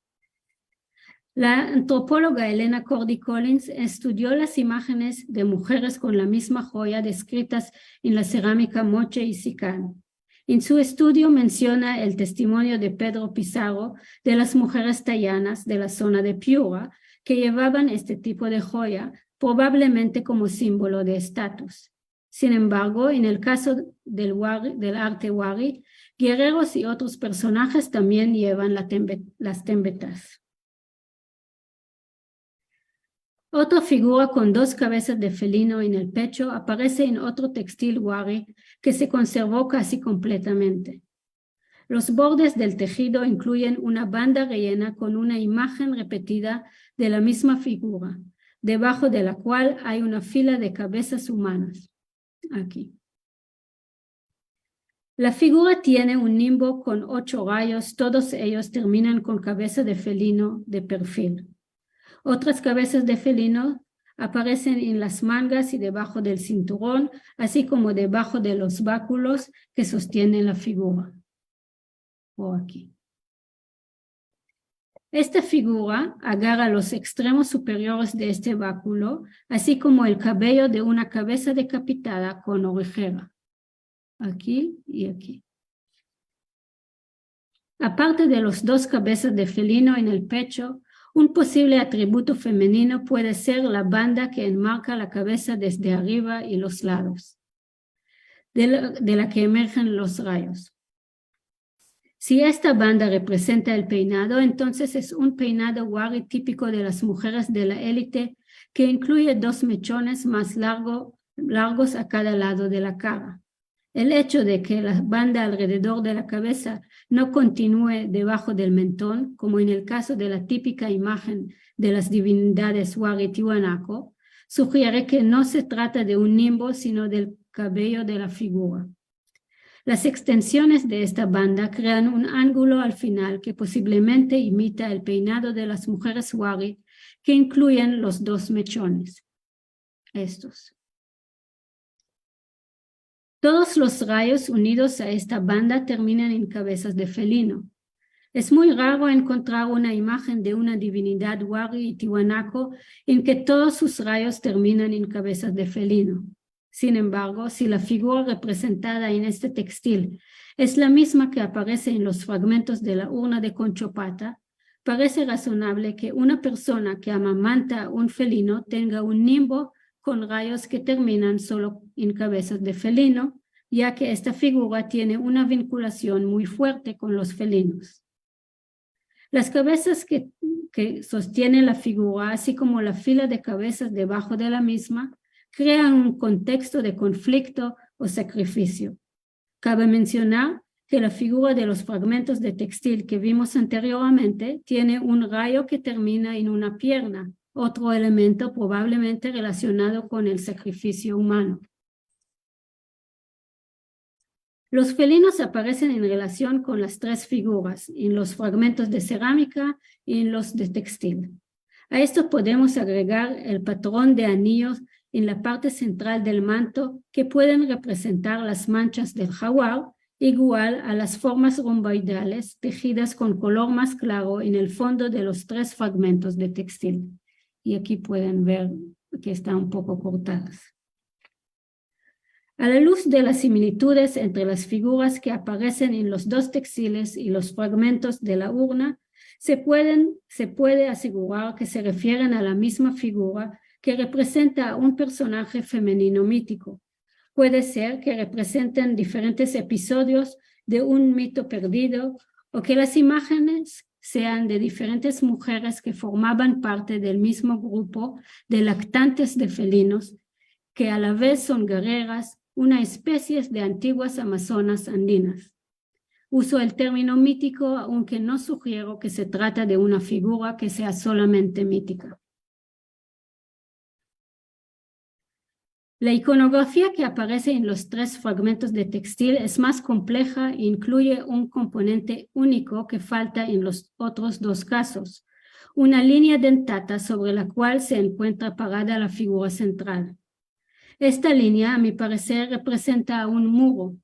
La antropóloga Elena Cordy Collins estudió las imágenes de mujeres con la misma joya descritas en la cerámica Moche y Sicán. En su estudio menciona el testimonio de Pedro Pizarro de las mujeres tayanas de la zona de Piura que llevaban este tipo de joya, probablemente como símbolo de estatus. Sin embargo, en el caso del arte wari, guerreros y otros personajes también llevan las tembetas. Otra figura con dos cabezas de felino en el pecho aparece en otro textil wari que se conservó casi completamente. Los bordes del tejido incluyen una banda rellena con una imagen repetida de la misma figura, debajo de la cual hay una fila de cabezas humanas. Aquí. La figura tiene un nimbo con 8 rayos, todos ellos terminan con cabeza de felino de perfil. Otras cabezas de felino aparecen en las mangas y debajo del cinturón, así como debajo de los báculos que sostienen la figura. O aquí. Esta figura agarra los extremos superiores de este báculo, así como el cabello de una cabeza decapitada con orejera. Aquí y aquí. Aparte de los 2 cabezas de felino en el pecho, un posible atributo femenino puede ser la banda que enmarca la cabeza desde arriba y los lados, de la que emergen los rayos. Si esta banda representa el peinado, entonces es un peinado wari típico de las mujeres de la élite que incluye 2 mechones más largos a cada lado de la cara. El hecho de que la banda alrededor de la cabeza no continúe debajo del mentón, como en el caso de la típica imagen de las divinidades wari Tiwanaku, sugiere que no se trata de un nimbo, sino del cabello de la figura. Las extensiones de esta banda crean un ángulo al final que posiblemente imita el peinado de las mujeres wari, que incluyen los 2 mechones. Estos. Todos los rayos unidos a esta banda terminan en cabezas de felino. Es muy raro encontrar una imagen de una divinidad wari y tiwanaku en que todos sus rayos terminan en cabezas de felino. Sin embargo, si la figura representada en este textil es la misma que aparece en los fragmentos de la urna de Conchopata, parece razonable que una persona que amamanta a un felino tenga un nimbo con rayos que terminan solo en cabezas de felino, ya que esta figura tiene una vinculación muy fuerte con los felinos. Las cabezas que sostienen la figura, así como la fila de cabezas debajo de la misma, crean un contexto de conflicto o sacrificio. Cabe mencionar que la figura de los fragmentos de textil que vimos anteriormente tiene un rayo que termina en una pierna, otro elemento probablemente relacionado con el sacrificio humano. Los felinos aparecen en relación con las tres figuras, en los fragmentos de cerámica y en los de textil. A esto podemos agregar el patrón de anillos en la parte central del manto que pueden representar las manchas del jaguar, igual a las formas romboidales tejidas con color más claro en el fondo de los tres fragmentos de textil. Y aquí pueden ver que están un poco cortadas. A la luz de las similitudes entre las figuras que aparecen en los dos textiles y los fragmentos de la urna, se puede asegurar que se refieren a la misma figura que representa a un personaje femenino mítico. Puede ser que representen diferentes episodios de un mito perdido o que las imágenes sean de diferentes mujeres que formaban parte del mismo grupo de lactantes de felinos, que a la vez son guerreras, una especie de antiguas amazonas andinas. Uso el término mítico, aunque no sugiero que se trata de una figura que sea solamente mítica. La iconografía que aparece en los tres fragmentos de textil es más compleja e incluye un componente único que falta en los otros dos casos, una línea dentata sobre la cual se encuentra parada la figura central. Esta línea, a mi parecer, representa un muro.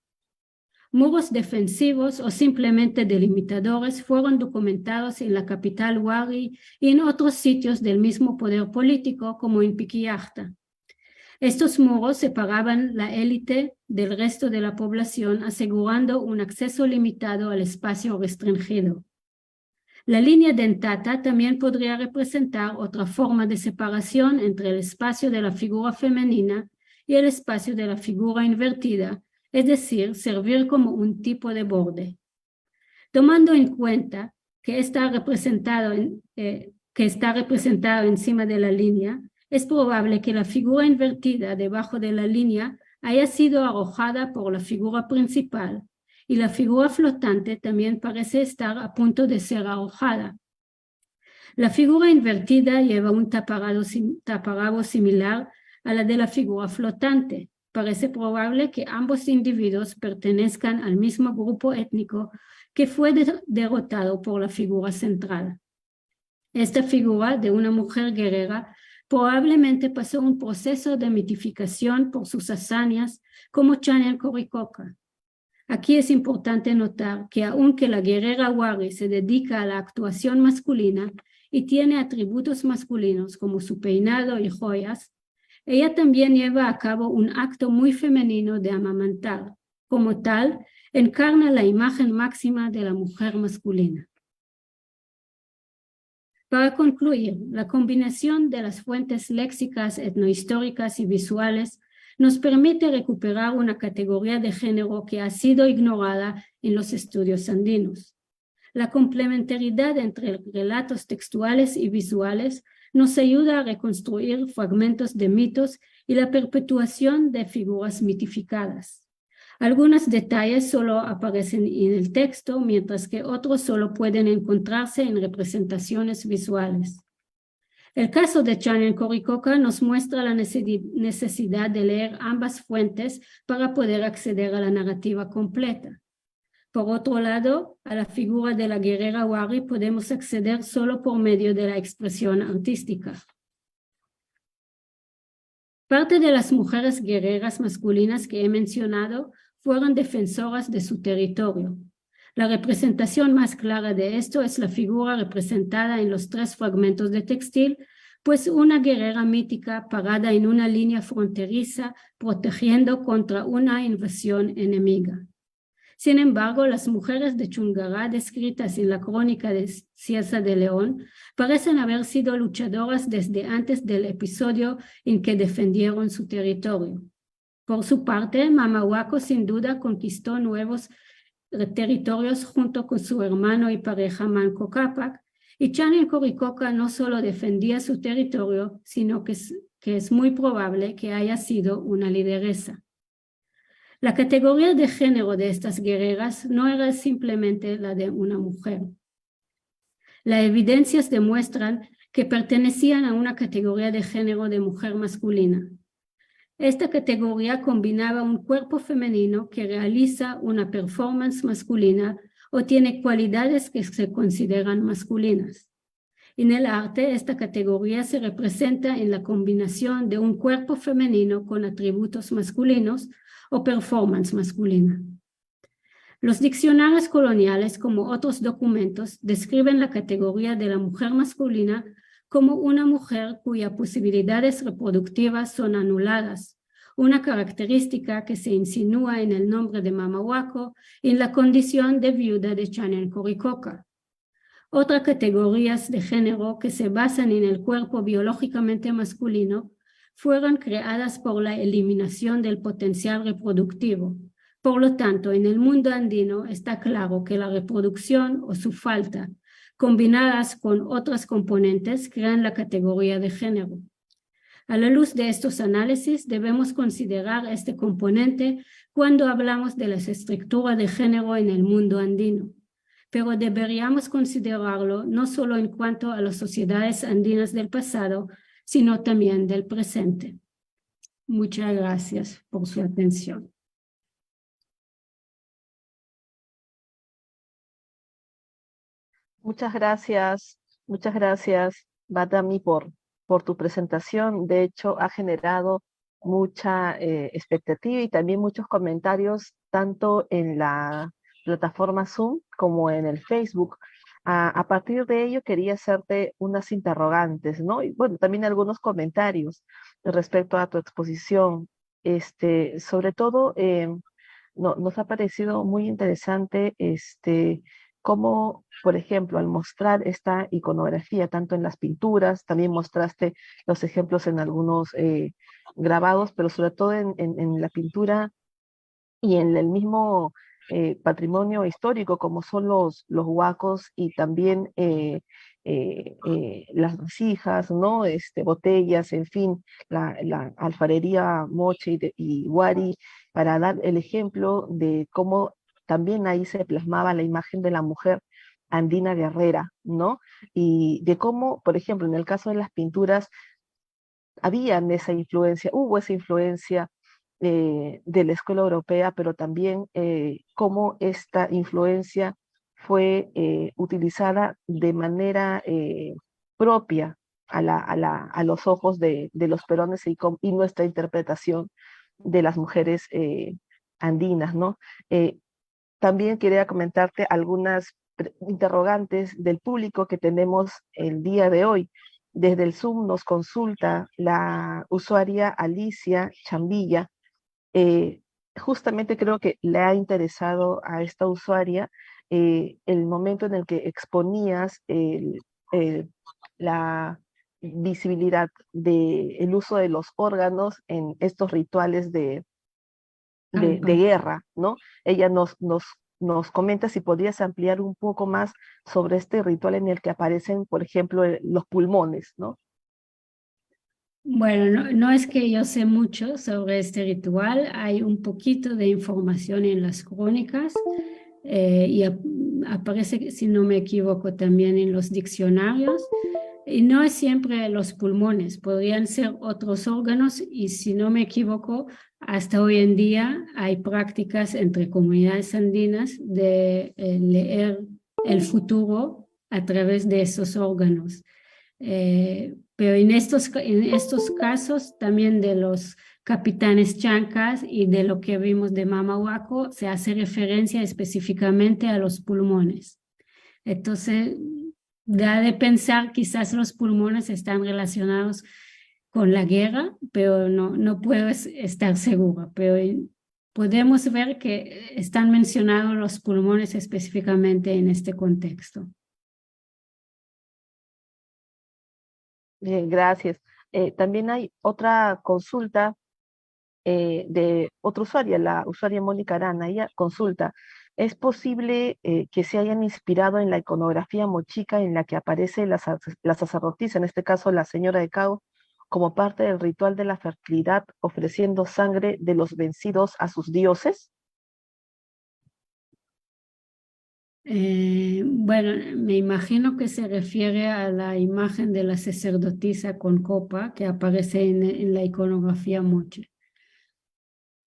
Muros defensivos o simplemente delimitadores fueron documentados en la capital Wari y en otros sitios del mismo poder político, como en Piquillacta. Estos muros separaban la élite del resto de la población, asegurando un acceso limitado al espacio restringido. La línea dentata también podría representar otra forma de separación entre el espacio de la figura femenina y el espacio de la figura invertida, es decir, servir como un tipo de borde. Tomando en cuenta que está representado encima de la línea, es probable que la figura invertida debajo de la línea haya sido arrojada por la figura principal y la figura flotante también parece estar a punto de ser arrojada. La figura invertida lleva un taparrabo similar a la de la figura flotante. Parece probable que ambos individuos pertenezcan al mismo grupo étnico que fue derrotado por la figura central. Esta figura de una mujer guerrera probablemente pasó un proceso de mitificación por sus hazañas como Chanelcoriccoca. Aquí es importante notar que aunque la guerrera Wari se dedica a la actuación masculina y tiene atributos masculinos como su peinado y joyas, ella también lleva a cabo un acto muy femenino de amamantar. Como tal, encarna la imagen máxima de la mujer masculina. Para concluir, la combinación de las fuentes léxicas, etnohistóricas y visuales nos permite recuperar una categoría de género que ha sido ignorada en los estudios andinos. La complementariedad entre relatos textuales y visuales nos ayuda a reconstruir fragmentos de mitos y la perpetuación de figuras mitificadas. Algunos detalles solo aparecen en el texto, mientras que otros solo pueden encontrarse en representaciones visuales. El caso de Chanelcoriccoca nos muestra la necesidad de leer ambas fuentes para poder acceder a la narrativa completa. Por otro lado, a la figura de la guerrera Wari podemos acceder solo por medio de la expresión artística. Parte de las mujeres guerreras masculinas que he mencionado fueron defensoras de su territorio. La representación más clara de esto es la figura representada en los tres fragmentos de textil pues una guerrera mítica parada en una línea fronteriza protegiendo contra una invasión enemiga. Sin embargo, las mujeres de Chungará descritas en la crónica de Cieza de León parecen haber sido luchadoras desde antes del episodio en que defendieron su territorio. Por su parte, Mamahuaco sin duda conquistó nuevos territorios junto con su hermano y pareja Manco Cápac, y Chanen Coricoca no solo defendía su territorio, sino que es muy probable que haya sido una lideresa. La categoría de género de estas guerreras no era simplemente la de una mujer. Las evidencias demuestran que pertenecían a una categoría de género de mujer masculina. Esta categoría combinaba un cuerpo femenino que realiza una performance masculina o tiene cualidades que se consideran masculinas. En el arte, esta categoría se representa en la combinación de un cuerpo femenino con atributos masculinos o performance masculina. Los diccionarios coloniales, como otros documentos, describen la categoría de la mujer masculina como una mujer cuyas posibilidades reproductivas son anuladas, una característica que se insinúa en el nombre de Mamahuaco y en la condición de viuda de Chanen Coricoca. Otras categorías de género que se basan en el cuerpo biológicamente masculino fueron creadas por la eliminación del potencial reproductivo. Por lo tanto, en el mundo andino está claro que la reproducción o su falta, combinadas con otras componentes, crean la categoría de género. A la luz de estos análisis, debemos considerar este componente cuando hablamos de las estructuras de género en el mundo andino, pero deberíamos considerarlo no solo en cuanto a las sociedades andinas del pasado, sino también del presente. Muchas gracias por su atención. Muchas gracias, Badami, por tu presentación. De hecho, ha generado mucha expectativa y también muchos comentarios, tanto en la plataforma Zoom como en el Facebook. A partir de ello, quería hacerte unas interrogantes, ¿no? Y bueno, también algunos comentarios respecto a tu exposición. Sobre todo, nos ha parecido muy interesante cómo, por ejemplo, al mostrar esta iconografía, tanto en las pinturas, también mostraste los ejemplos en algunos grabados, pero sobre todo en la pintura y en el mismo patrimonio histórico, como son los huacos y también las vasijas, ¿no? Botellas, en fin, la alfarería moche y wari, para dar el ejemplo de cómo también ahí se plasmaba la imagen de la mujer andina guerrera, ¿no? Y de cómo, por ejemplo, en el caso de las pinturas, hubo esa influencia de la escuela europea, pero también cómo esta influencia fue utilizada de manera propia a los ojos de los peruanos y nuestra interpretación de las mujeres andinas, ¿no? También quería comentarte algunas interrogantes del público que tenemos el día de hoy. Desde el Zoom nos consulta la usuaria Alicia Chambilla. Justamente creo que le ha interesado a esta usuaria el momento en el que exponías la visibilidad del uso de los órganos en estos rituales de guerra, ¿no? Ella nos comenta si podrías ampliar un poco más sobre este ritual en el que aparecen, por ejemplo, los pulmones, ¿no? Bueno, no es que yo sé mucho sobre este ritual, hay un poquito de información en las crónicas y aparece, si no me equivoco, también en los diccionarios. Y no es siempre los pulmones, podrían ser otros órganos y si no me equivoco, hasta hoy en día hay prácticas entre comunidades andinas de leer el futuro a través de esos órganos. Pero en estos casos también de los capitanes chancas y de lo que vimos de Mamahuaco se hace referencia específicamente a los pulmones. Entonces, da de pensar quizás los pulmones están relacionados con la guerra, pero no puedo estar segura, pero podemos ver que están mencionados los pulmones específicamente en este contexto. Bien, gracias. También hay otra consulta de otra usuaria, la usuaria Mónica Arana. Ella consulta, ¿es posible que se hayan inspirado en la iconografía mochica en la que aparece la sacerdotisa, en este caso la señora de Cao, como parte del ritual de la fertilidad, ofreciendo sangre de los vencidos a sus dioses? Bueno, me imagino que se refiere a la imagen de la sacerdotisa con copa que aparece en la iconografía moche.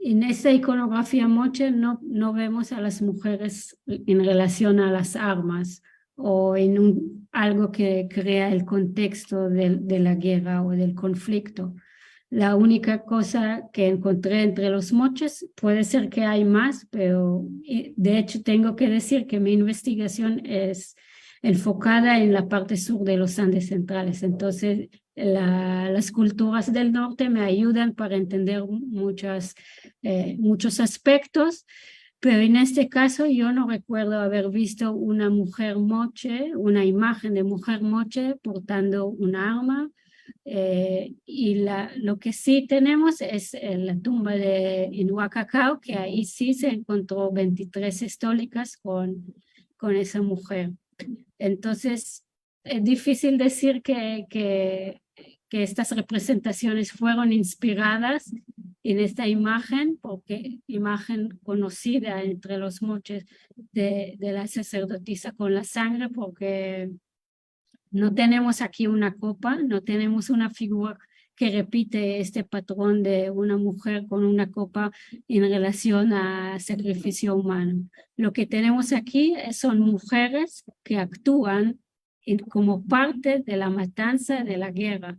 En esta iconografía moche no vemos a las mujeres en relación a las armas o en algo que crea el contexto de la guerra o del conflicto. La única cosa que encontré entre los moches, puede ser que hay más, pero de hecho tengo que decir que mi investigación es enfocada en la parte sur de los Andes centrales. Entonces, las culturas del norte me ayudan para entender muchos aspectos, pero en este caso yo no recuerdo haber visto una mujer moche, una imagen de mujer moche portando un arma. Y lo que sí tenemos es la tumba de Inhuacacao, que ahí sí se encontró 23 estólicas con esa mujer. Entonces, es difícil decir que estas representaciones fueron inspiradas en esta imagen, porque imagen conocida entre los moches de la sacerdotisa con la sangre, porque no tenemos aquí una copa, no tenemos una figura que repite este patrón de una mujer con una copa en relación a sacrificio humano. Lo que tenemos aquí son mujeres que actúan como parte de la matanza de la guerra.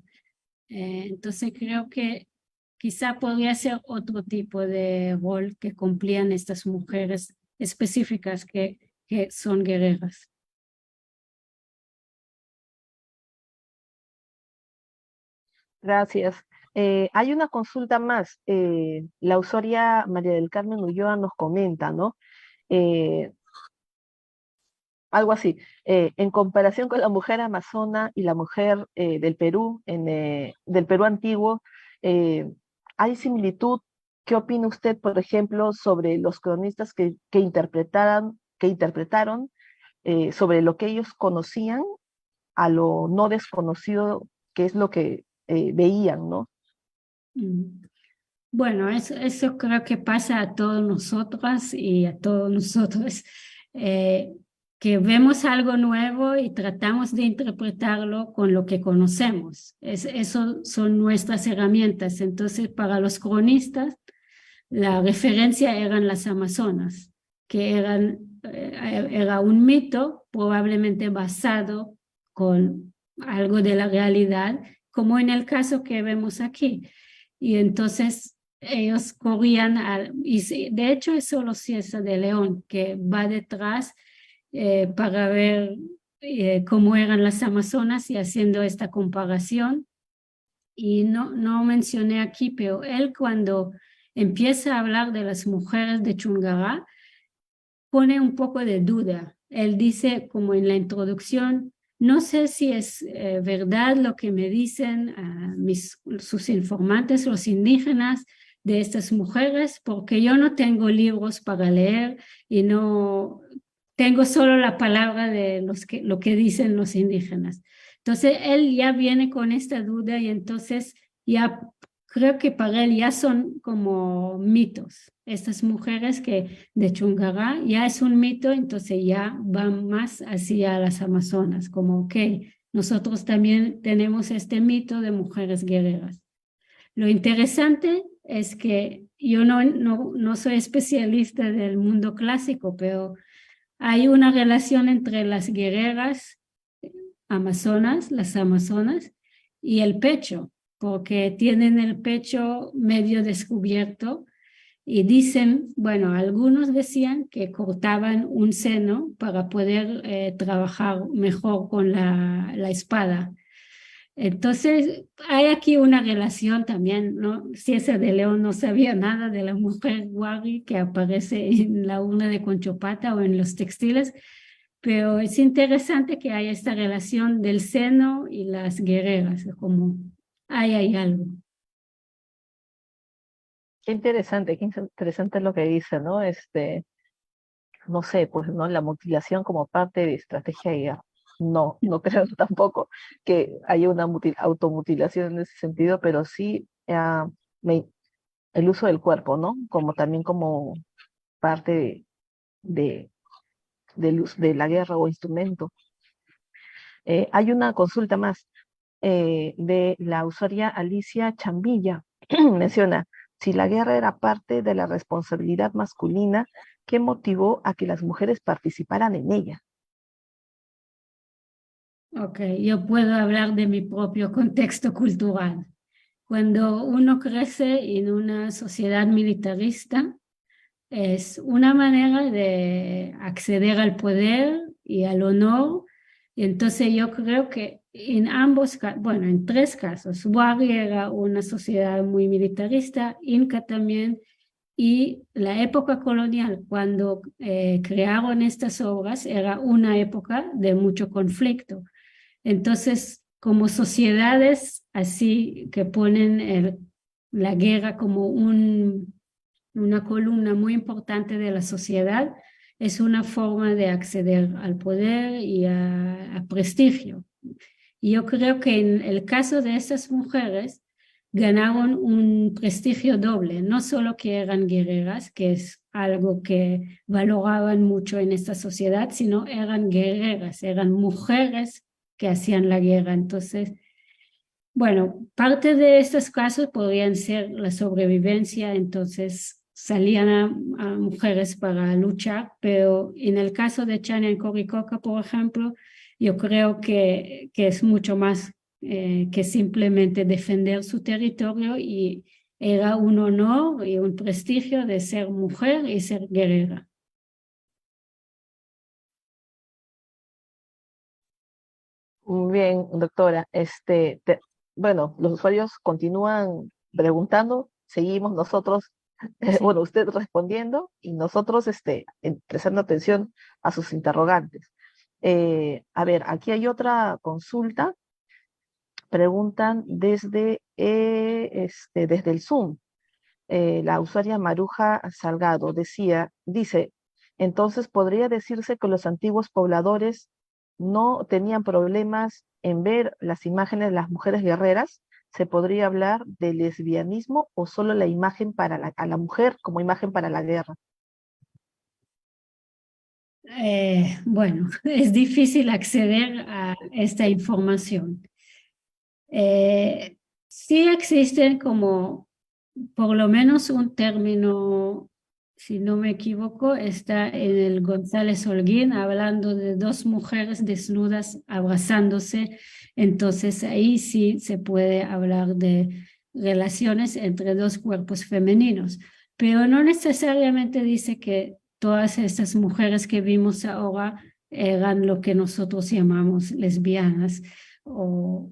Entonces creo que quizá podría ser otro tipo de rol que cumplían estas mujeres específicas que son guerreras. Gracias. Hay una consulta más. La usuaria María del Carmen Ulloa nos comenta, ¿no? Eh, Algo así. En comparación con la mujer amazona y la mujer del Perú, del Perú antiguo, eh, ¿hay similitud? ¿Qué opina usted, por ejemplo, sobre los cronistas que interpretaron sobre lo que ellos conocían a lo no desconocido, que es lo que veían, ¿no? Bueno, eso creo que pasa a todos nosotras y a todos nosotros, que vemos algo nuevo y tratamos de interpretarlo con lo que conocemos. Eso son nuestras herramientas. Entonces, para los cronistas, la referencia eran las amazonas, que era un mito probablemente basado con algo de la realidad, como en el caso que vemos aquí. Y entonces ellos corrían, y de hecho es solo Cieza de León que va detrás para ver cómo eran las amazonas y haciendo esta comparación. Y no mencioné aquí, pero él cuando empieza a hablar de las mujeres de Chungará, pone un poco de duda. Él dice, como en la introducción, no sé si es verdad lo que me dicen sus informantes, los indígenas de estas mujeres, porque yo no tengo libros para leer y no tengo solo la palabra de lo que dicen los indígenas. Entonces, él ya viene con esta duda y entonces ya creo que para él ya son como mitos. Estas mujeres que de Chungará ya es un mito, entonces ya van más hacia las Amazonas, como ok, nosotros también tenemos este mito de mujeres guerreras. Lo interesante es que yo no soy especialista del mundo clásico, pero hay una relación entre las guerreras amazonas, las amazonas, y el pecho, porque tienen el pecho medio descubierto Y dicen, bueno, algunos decían que cortaban un seno para poder trabajar mejor con la espada. Entonces, hay aquí una relación también, ¿no? Ciesa de León no sabía nada de la mujer wari que aparece en la urna de Conchopata o en los textiles, pero es interesante que haya esta relación del seno y las guerreras, como hay algo. Qué interesante lo que dice, ¿no? No sé, pues, ¿no? La mutilación como parte de estrategia de guerra. No, no creo tampoco que haya una automutilación en ese sentido, pero sí me- el uso del cuerpo, ¿no? Como también como parte de, de la guerra o instrumento. Hay una consulta más de la usuaria Alicia Chambilla. Menciona, si la guerra era parte de la responsabilidad masculina, ¿qué motivó a que las mujeres participaran en ella? Ok, yo puedo hablar de mi propio contexto cultural. Cuando uno crece en una sociedad militarista, es una manera de acceder al poder y al honor. Y entonces yo creo que en ambos, bueno, en tres casos, Wari era una sociedad muy militarista, Inca también, y la época colonial, cuando crearon estas obras, era una época de mucho conflicto. Entonces, como sociedades así que ponen la guerra como una columna muy importante de la sociedad, es una forma de acceder al poder y a prestigio. Y yo creo que en el caso de esas mujeres, ganaron un prestigio doble, no solo que eran guerreras, que es algo que valoraban mucho en esta sociedad, sino eran guerreras, eran mujeres que hacían la guerra. Entonces, bueno, parte de estos casos podrían ser la sobrevivencia, entonces salían a mujeres para luchar, pero en el caso de Chania Coricoca, por ejemplo, yo creo que es mucho más que simplemente defender su territorio, y era un honor y un prestigio de ser mujer y ser guerrera. Muy bien, doctora. Bueno, los usuarios continúan preguntando, seguimos nosotros, Sí. bueno, usted respondiendo y nosotros prestando atención a sus interrogantes. A ver, aquí hay otra consulta. Preguntan desde el Zoom. La usuaria Maruja Salgado dice, entonces podría decirse que los antiguos pobladores no tenían problemas en ver las imágenes de las mujeres guerreras. ¿Se podría hablar de lesbianismo o solo la imagen a la mujer como imagen para la guerra? Bueno, es difícil acceder a esta información. Sí existen como por lo menos un término, si no me equivoco, está en el González Holguín hablando de dos mujeres desnudas abrazándose. Entonces ahí sí se puede hablar de relaciones entre dos cuerpos femeninos, pero no necesariamente dice que todas estas mujeres que vimos ahora eran lo que nosotros llamamos lesbianas o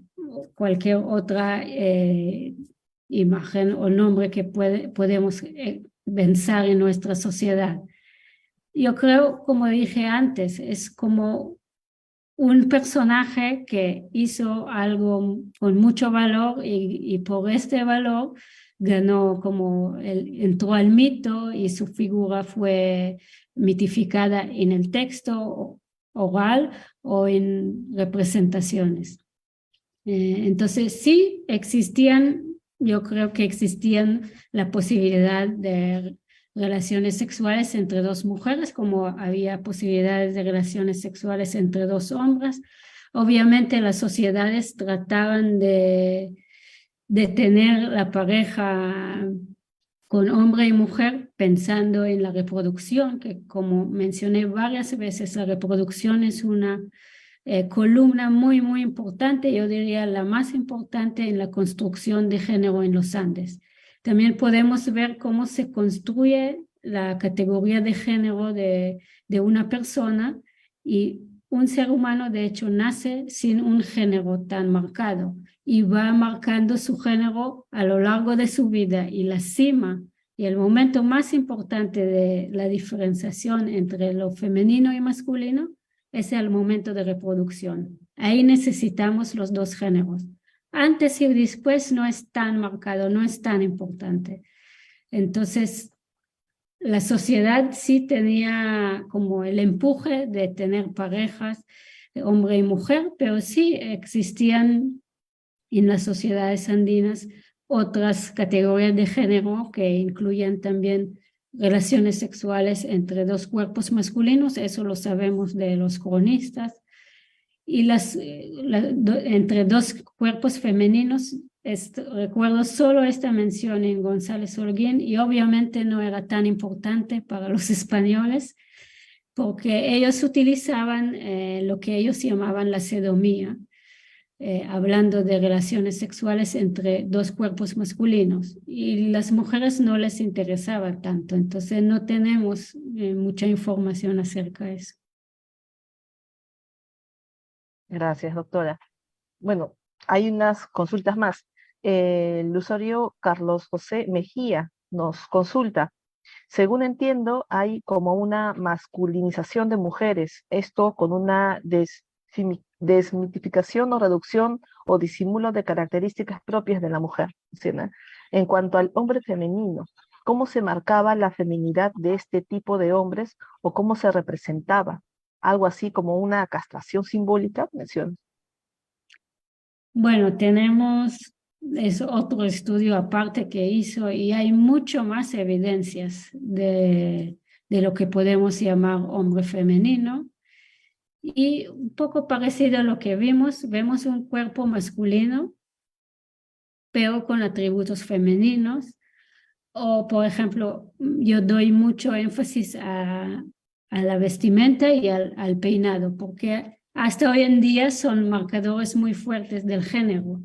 cualquier otra imagen o nombre que podemos pensar en nuestra sociedad. Yo creo, como dije antes, es como un personaje que hizo algo con mucho valor y por este valor ganó como entró al mito y su figura fue mitificada en el texto oral o en representaciones. Entonces sí existían, yo creo que existían la posibilidad de relaciones sexuales entre dos mujeres, como había posibilidades de relaciones sexuales entre dos hombres. Obviamente las sociedades trataban de tener la pareja con hombre y mujer pensando en la reproducción, que como mencioné varias veces, la reproducción es una columna muy, muy importante, yo diría la más importante en la construcción de género en los Andes. También podemos ver cómo se construye la categoría de género de una persona, y un ser humano de hecho nace sin un género tan marcado y va marcando su género a lo largo de su vida, y la cima y el momento más importante de la diferenciación entre lo femenino y masculino es el momento de reproducción. Ahí necesitamos los dos géneros. Antes y después no es tan marcado, no es tan importante. Entonces, la sociedad sí tenía como el empuje de tener parejas, hombre y mujer, pero sí existían en las sociedades andinas otras categorías de género que incluyen también relaciones sexuales entre dos cuerpos masculinos, eso lo sabemos de los cronistas, y entre dos cuerpos femeninos. Recuerdo solo esta mención en González Holguín, y obviamente no era tan importante para los españoles porque ellos utilizaban lo que ellos llamaban la sodomía, hablando de relaciones sexuales entre dos cuerpos masculinos, y las mujeres no les interesaba tanto, entonces no tenemos mucha información acerca de eso. Gracias, doctora. Bueno, hay unas consultas más. El usuario Carlos José Mejía nos consulta. Según entiendo, hay como una masculinización de mujeres, esto con una desmitificación o reducción o disimulo de características propias de la mujer, ¿sí, no? En cuanto al hombre femenino, ¿cómo se marcaba la feminidad de este tipo de hombres o cómo se representaba? Algo así como una castración simbólica, menciona. Bueno, es otro estudio aparte que hizo, y hay mucho más evidencias de lo que podemos llamar hombre femenino. Y un poco parecido a lo que vemos un cuerpo masculino, pero con atributos femeninos. O, por ejemplo, yo doy mucho énfasis a la vestimenta y al peinado, porque hasta hoy en día son marcadores muy fuertes del género.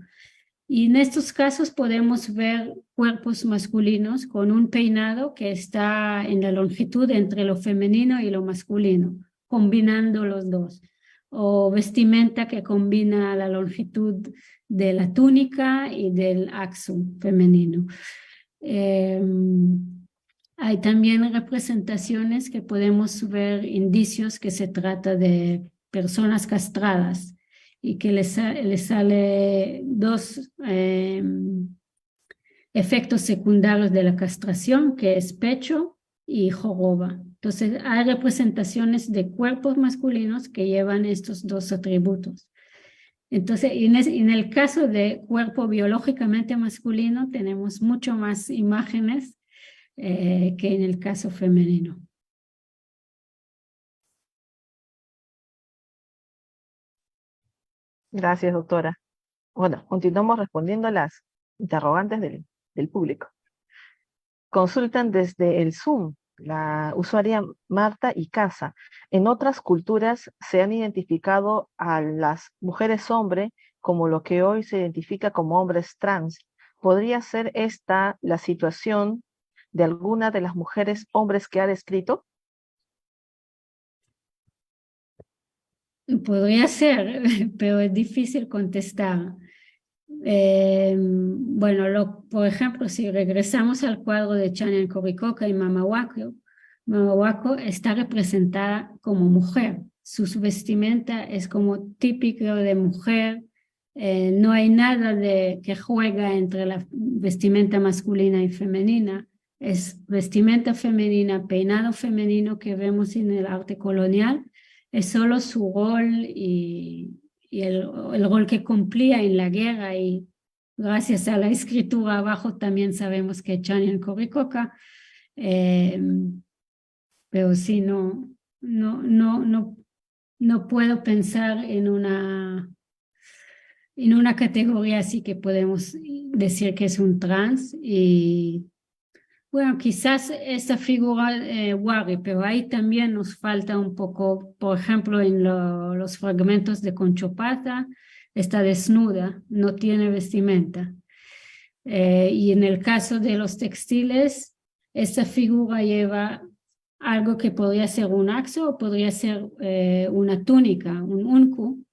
Y en estos casos podemos ver cuerpos masculinos con un peinado que está en la longitud entre lo femenino y lo masculino, combinando los dos. O vestimenta que combina la longitud de la túnica y del axo femenino. Hay también representaciones que podemos ver indicios que se trata de personas castradas y que les sale dos efectos secundarios de la castración, que es pecho y joroba. Entonces hay representaciones de cuerpos masculinos que llevan estos dos atributos. Entonces, en el caso de cuerpo biológicamente masculino tenemos mucho más imágenes que en el caso femenino. Gracias, doctora. Bueno, continuamos respondiendo a las interrogantes del público. Consultan desde el Zoom, la usuaria Marta Icaza. En otras culturas se han identificado a las mujeres hombre como lo que hoy se identifica como hombres trans. ¿Podría ser esta la situación de alguna de las mujeres hombres que ha descrito? Podría ser, pero es difícil contestar. Bueno, por ejemplo, si regresamos al cuadro de Chanian Coricoca y Mama Huaco está representada como mujer. Su vestimenta es como típico de mujer. No hay nada que juega entre la vestimenta masculina y femenina. Es vestimenta femenina, peinado femenino que vemos en el arte colonial. Es solo su rol y el rol que cumplía en la guerra, y gracias a la escritura abajo también sabemos que Chanian Coricoca, pero sí no puedo pensar en una categoría así que podemos decir que es un trans. Y bueno, quizás esta figura Wari, pero ahí también nos falta un poco, por ejemplo, en los fragmentos de Conchopata, está desnuda, no tiene vestimenta. Y en el caso de los textiles, esta figura lleva algo que podría ser un axo o podría ser una túnica, un unku,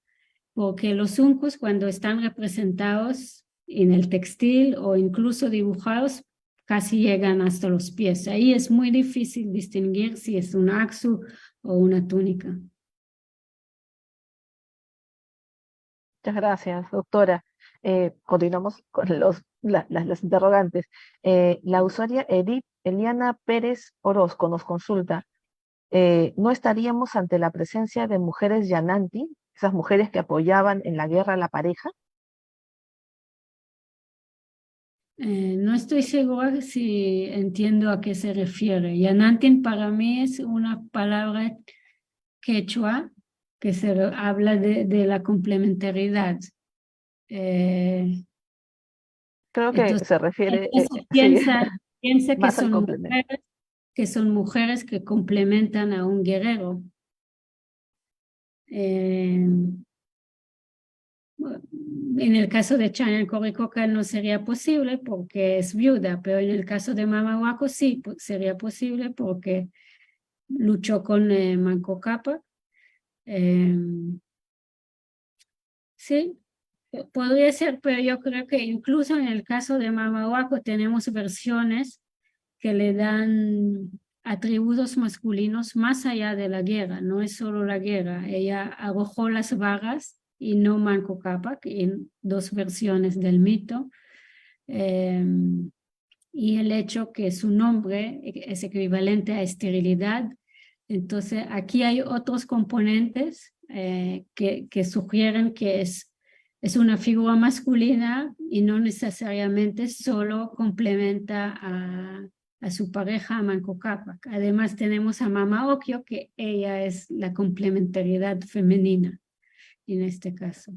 porque los uncus cuando están representados en el textil o incluso dibujados casi llegan hasta los pies. Ahí es muy difícil distinguir si es un axo o una túnica. Muchas gracias, doctora. Continuamos con las interrogantes. La usuaria Edith Eliana Pérez Orozco nos consulta, ¿no estaríamos ante la presencia de mujeres yananti, esas mujeres que apoyaban en la guerra a la pareja? No estoy segura si entiendo a qué se refiere. Yanantin para mí es una palabra quechua que habla de la complementariedad. Creo que Entonces, se refiere, eso sí, piensa más al complemento. que son mujeres que complementan a un guerrero. En el caso de Chañan Coricoca no sería posible porque es viuda, pero en el caso de Mama Huaco sí sería posible porque luchó con Manco Cápac. Sí, podría ser, pero yo creo que incluso en el caso de Mama Huaco tenemos versiones que le dan atributos masculinos más allá de la guerra, no es solo la guerra. Ella arrojó las vagas y no Manco Cápac en dos versiones del mito. Y el hecho que su nombre es equivalente a esterilidad. Entonces, aquí hay otros componentes que sugieren que es una figura masculina y no necesariamente solo complementa a su pareja, a Manco Cápac. Además, tenemos a Mama Ocllo, que ella es la complementariedad femenina en este caso.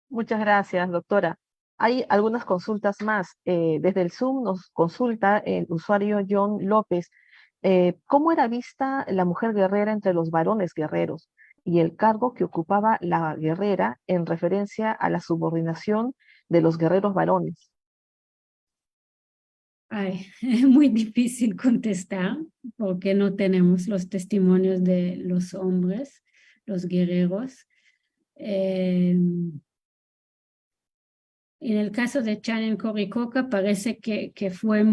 Muchas gracias, doctora. Hay algunas consultas más. Desde el Zoom nos consulta el usuario John López. ¿Cómo era vista la mujer guerrera entre los varones guerreros y el cargo que ocupaba la guerrera en referencia a la subordinación de los guerreros varones? Ay, es muy difícil contestar porque no tenemos los testimonios de los hombres, los guerreros. En el caso de Chanen Coricoca parece que fue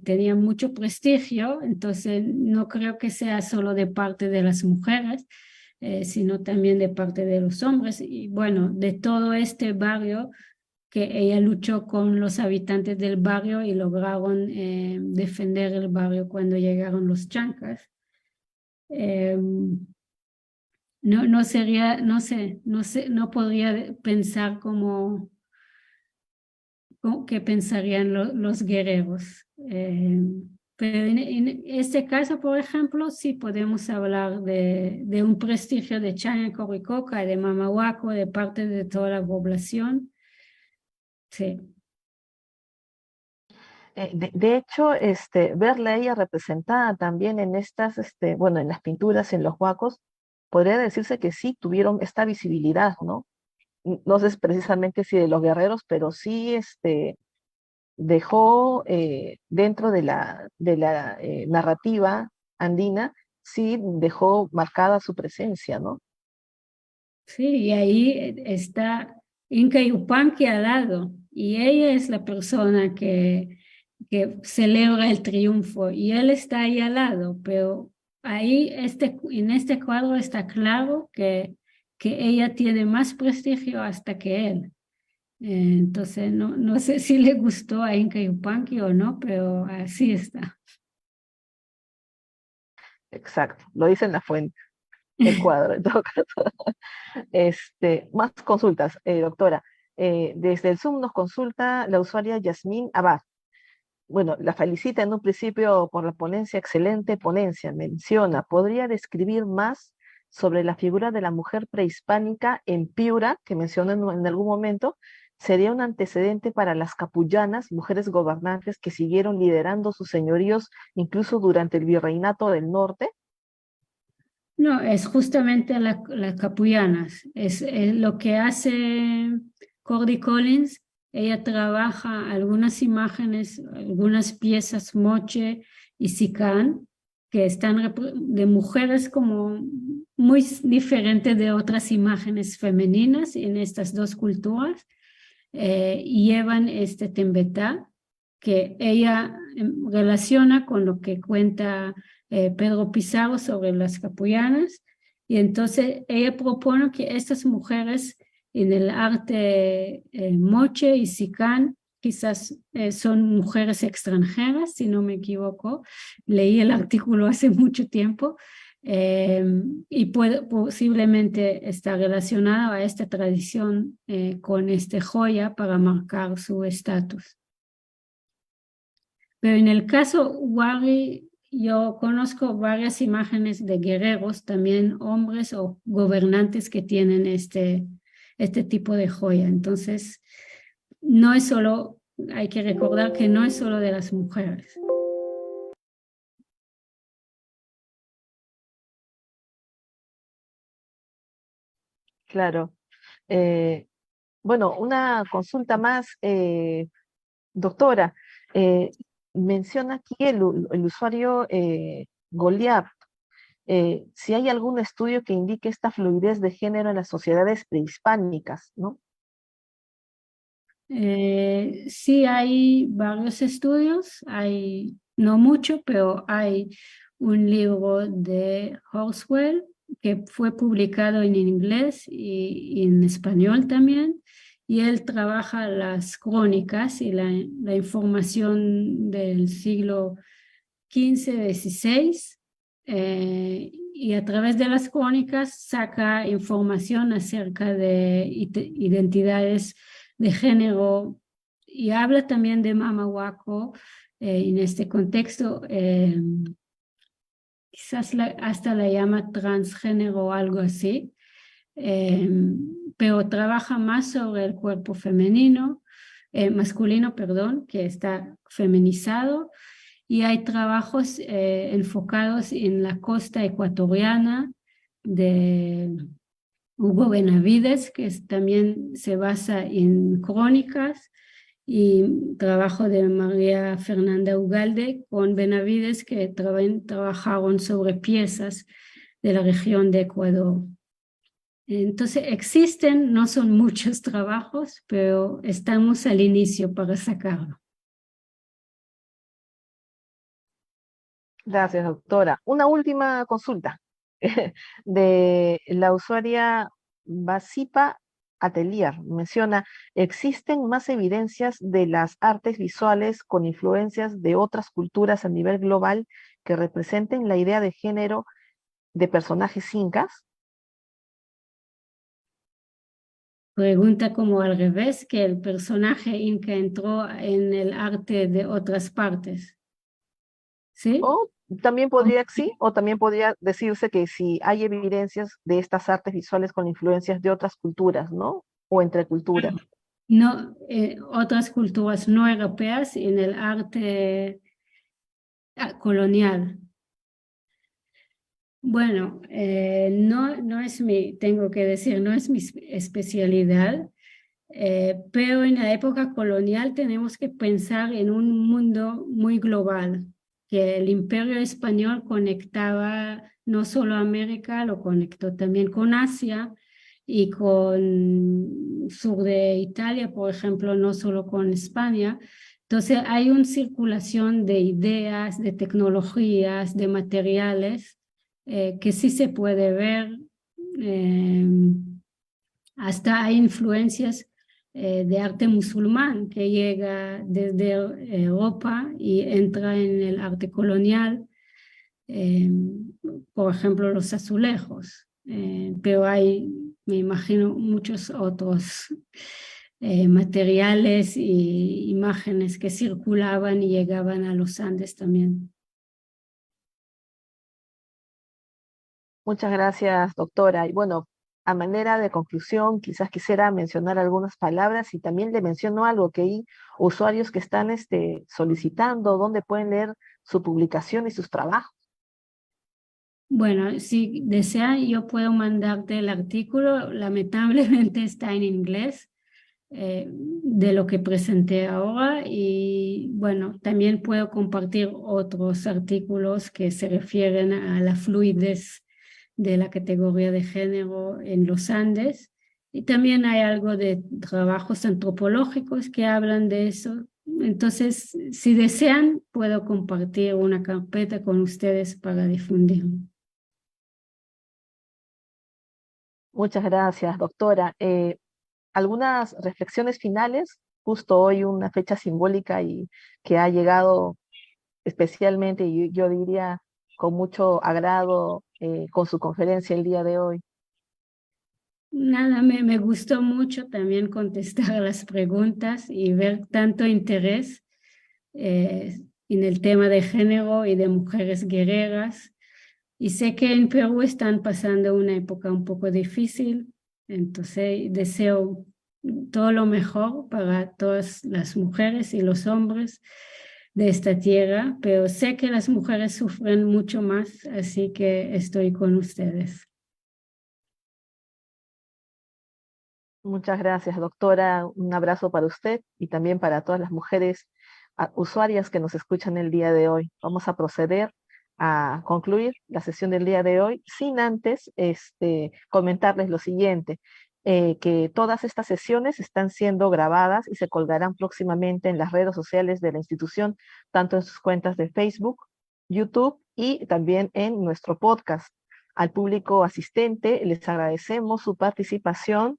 tenía mucho prestigio, entonces no creo que sea solo de parte de las mujeres, sino también de parte de los hombres. Y bueno, de todo este barrio, que ella luchó con los habitantes del barrio y lograron defender el barrio cuando llegaron los chancas. No sería, no sé, no podría pensar como qué pensarían los guerreros. Pero en este caso, por ejemplo, sí podemos hablar de un prestigio de Chañan Coricoca, de Mama Huaco, de parte de toda la población. Sí. De hecho, verla a ella representada también en estas, bueno, en las pinturas, en los huacos, podría decirse que sí tuvieron esta visibilidad, ¿no? No sé precisamente si de los guerreros, pero sí dejó dentro de la narrativa andina, sí dejó marcada su presencia, ¿no? Sí, y ahí está Inca Yupanqui al lado, y ella es la persona que celebra el triunfo, y él está ahí al lado, pero ahí en este cuadro está claro que ella tiene más prestigio hasta que él. Entonces, no sé si le gustó a Inca Yupanqui o no, pero así está. Exacto, lo dice en la fuente, el cuadro, en todo caso. Más consultas, doctora. Desde el Zoom nos consulta la usuaria Yasmín Abad. Bueno, la felicita en un principio por la ponencia, excelente ponencia. Menciona, ¿podría describir más sobre la figura de la mujer prehispánica en Piura, que mencionó en algún momento? ¿Sería un antecedente para las capullanas, mujeres gobernantes que siguieron liderando sus señoríos incluso durante el virreinato del norte? No, es justamente las capullanas. Es lo que hace Cordy Collins. Ella trabaja algunas imágenes, algunas piezas moche y sican, que están de mujeres como muy diferentes de otras imágenes femeninas en estas dos culturas, y llevan este tembetá, que ella relaciona con lo que cuenta Pedro Pizarro sobre las capullanas, y entonces ella propone que estas mujeres en el arte moche y sican quizás son mujeres extranjeras, si no me equivoco. Leí el artículo hace mucho tiempo, y posiblemente está relacionada a esta tradición con este joya para marcar su estatus. Pero en el caso Wari, yo conozco varias imágenes de guerreros, también hombres o gobernantes que tienen este tipo de joya. Entonces, no es solo, hay que recordar que no es solo de las mujeres. Claro. Bueno, una consulta más, doctora. Eh, Menciona aquí el usuario Goliath. Si hay algún estudio que indique esta fluidez de género en las sociedades prehispánicas, ¿no? Sí, hay varios estudios, hay no mucho, pero hay un libro de Horswell que fue publicado en inglés y en español también, y él trabaja las crónicas y la información del siglo XV, XVI, y a través de las crónicas saca información acerca de identidades de género, y habla también de Mamahuaco en este contexto. Quizás hasta la llama transgénero o algo así, pero trabaja más sobre el cuerpo femenino, masculino, perdón, que está feminizado, y hay trabajos enfocados en la costa ecuatoriana de Hugo Benavides, que también se basa en crónicas, y trabajo de María Fernanda Ugalde con Benavides, que trabajaron sobre piezas de la región de Ecuador. Entonces existen, no son muchos trabajos, pero estamos al inicio para sacarlo. Gracias, doctora. Una última consulta de la usuaria Basipa Atelier. Menciona, ¿existen más evidencias de las artes visuales con influencias de otras culturas a nivel global que representen la idea de género de personajes incas? Pregunta como al revés, que el personaje inca entró en el arte de otras partes. ¿Sí? O también podría, sí, o también podría decirse que si hay evidencias de estas artes visuales con influencias de otras culturas, ¿no? O entre culturas. No, otras culturas no europeas en el arte colonial. Bueno, no es tengo que decir, no es mi especialidad, pero en la época colonial tenemos que pensar en un mundo muy global, que el Imperio Español conectaba no solo a América, lo conectó también con Asia y con sur de Italia, por ejemplo, no solo con España. Entonces hay una circulación de ideas, de tecnologías, de materiales, que sí se puede ver. Hasta hay influencias de arte musulmán que llega desde Europa y entra en el arte colonial, por ejemplo los azulejos, pero hay, me imagino, muchos otros materiales y imágenes que circulaban y llegaban a los Andes también. Muchas gracias, doctora. Y bueno, a manera de conclusión, quizás quisiera mencionar algunas palabras y también le menciono algo, que hay usuarios que están solicitando dónde pueden leer su publicación y sus trabajos. Bueno, si desean, yo puedo mandarte el artículo. Lamentablemente está en inglés, de lo que presenté ahora y bueno, también puedo compartir otros artículos que se refieren a la fluidez de la categoría de género en los Andes y también hay algo de trabajos antropológicos que hablan de eso. Entonces, si desean, puedo compartir una carpeta con ustedes para difundirlo. Muchas gracias, doctora. Algunas reflexiones finales, justo hoy una fecha simbólica y que ha llegado especialmente, y yo diría con mucho agrado, con su conferencia el día de hoy. Nada, me gustó mucho también contestar a las preguntas y ver tanto interés en el tema de género y de mujeres guerreras. Y sé que en Perú están pasando una época un poco difícil, entonces deseo todo lo mejor para todas las mujeres y los hombres de esta tierra, pero sé que las mujeres sufren mucho más, así que estoy con ustedes. Muchas gracias, doctora. Un abrazo para usted y también para todas las mujeres usuarias que nos escuchan el día de hoy. Vamos a proceder a concluir la sesión del día de hoy sin antes comentarles lo siguiente, que todas estas sesiones están siendo grabadas y se colgarán próximamente en las redes sociales de la institución, tanto en sus cuentas de Facebook, YouTube y también en nuestro podcast. Al público asistente les agradecemos su participación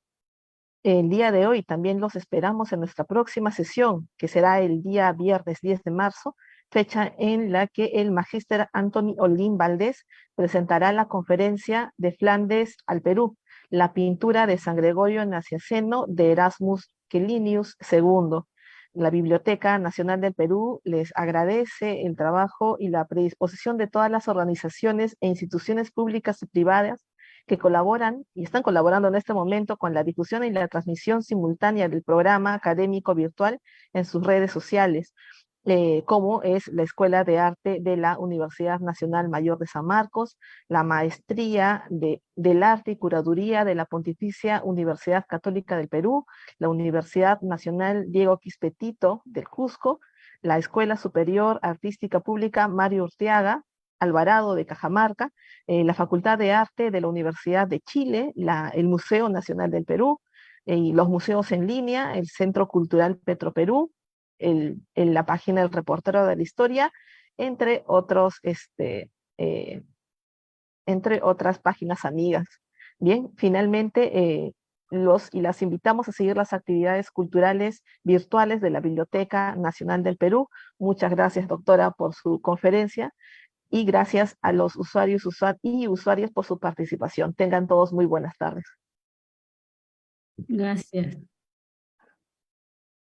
el día de hoy. También los esperamos en nuestra próxima sesión, que será el día viernes 10 de marzo, fecha en la que el magíster Anthony Olguín Valdés presentará la conferencia de Flandes al Perú, la pintura de San Gregorio Nacianceno de Erasmus Quelinius II. La Biblioteca Nacional del Perú les agradece el trabajo y la predisposición de todas las organizaciones e instituciones públicas y privadas que colaboran y están colaborando en este momento con la difusión y la transmisión simultánea del programa académico virtual en sus redes sociales, como es la Escuela de Arte de la Universidad Nacional Mayor de San Marcos, la Maestría del Arte y Curaduría de la Pontificia Universidad Católica del Perú, la Universidad Nacional Diego Quispetito del Cusco, la Escuela Superior Artística Pública Mario Urteaga Alvarado de Cajamarca, la Facultad de Arte de la Universidad de Chile, el Museo Nacional del Perú, y los museos en línea, el Centro Cultural Petroperú, en la página del Reportero de la Historia, entre entre otras páginas amigas. Bien, finalmente los y las invitamos a seguir las actividades culturales virtuales de la Biblioteca Nacional del Perú. Muchas gracias, doctora, por su conferencia y gracias a los usuarios y usuarias por su participación. Tengan todos muy buenas tardes. Gracias.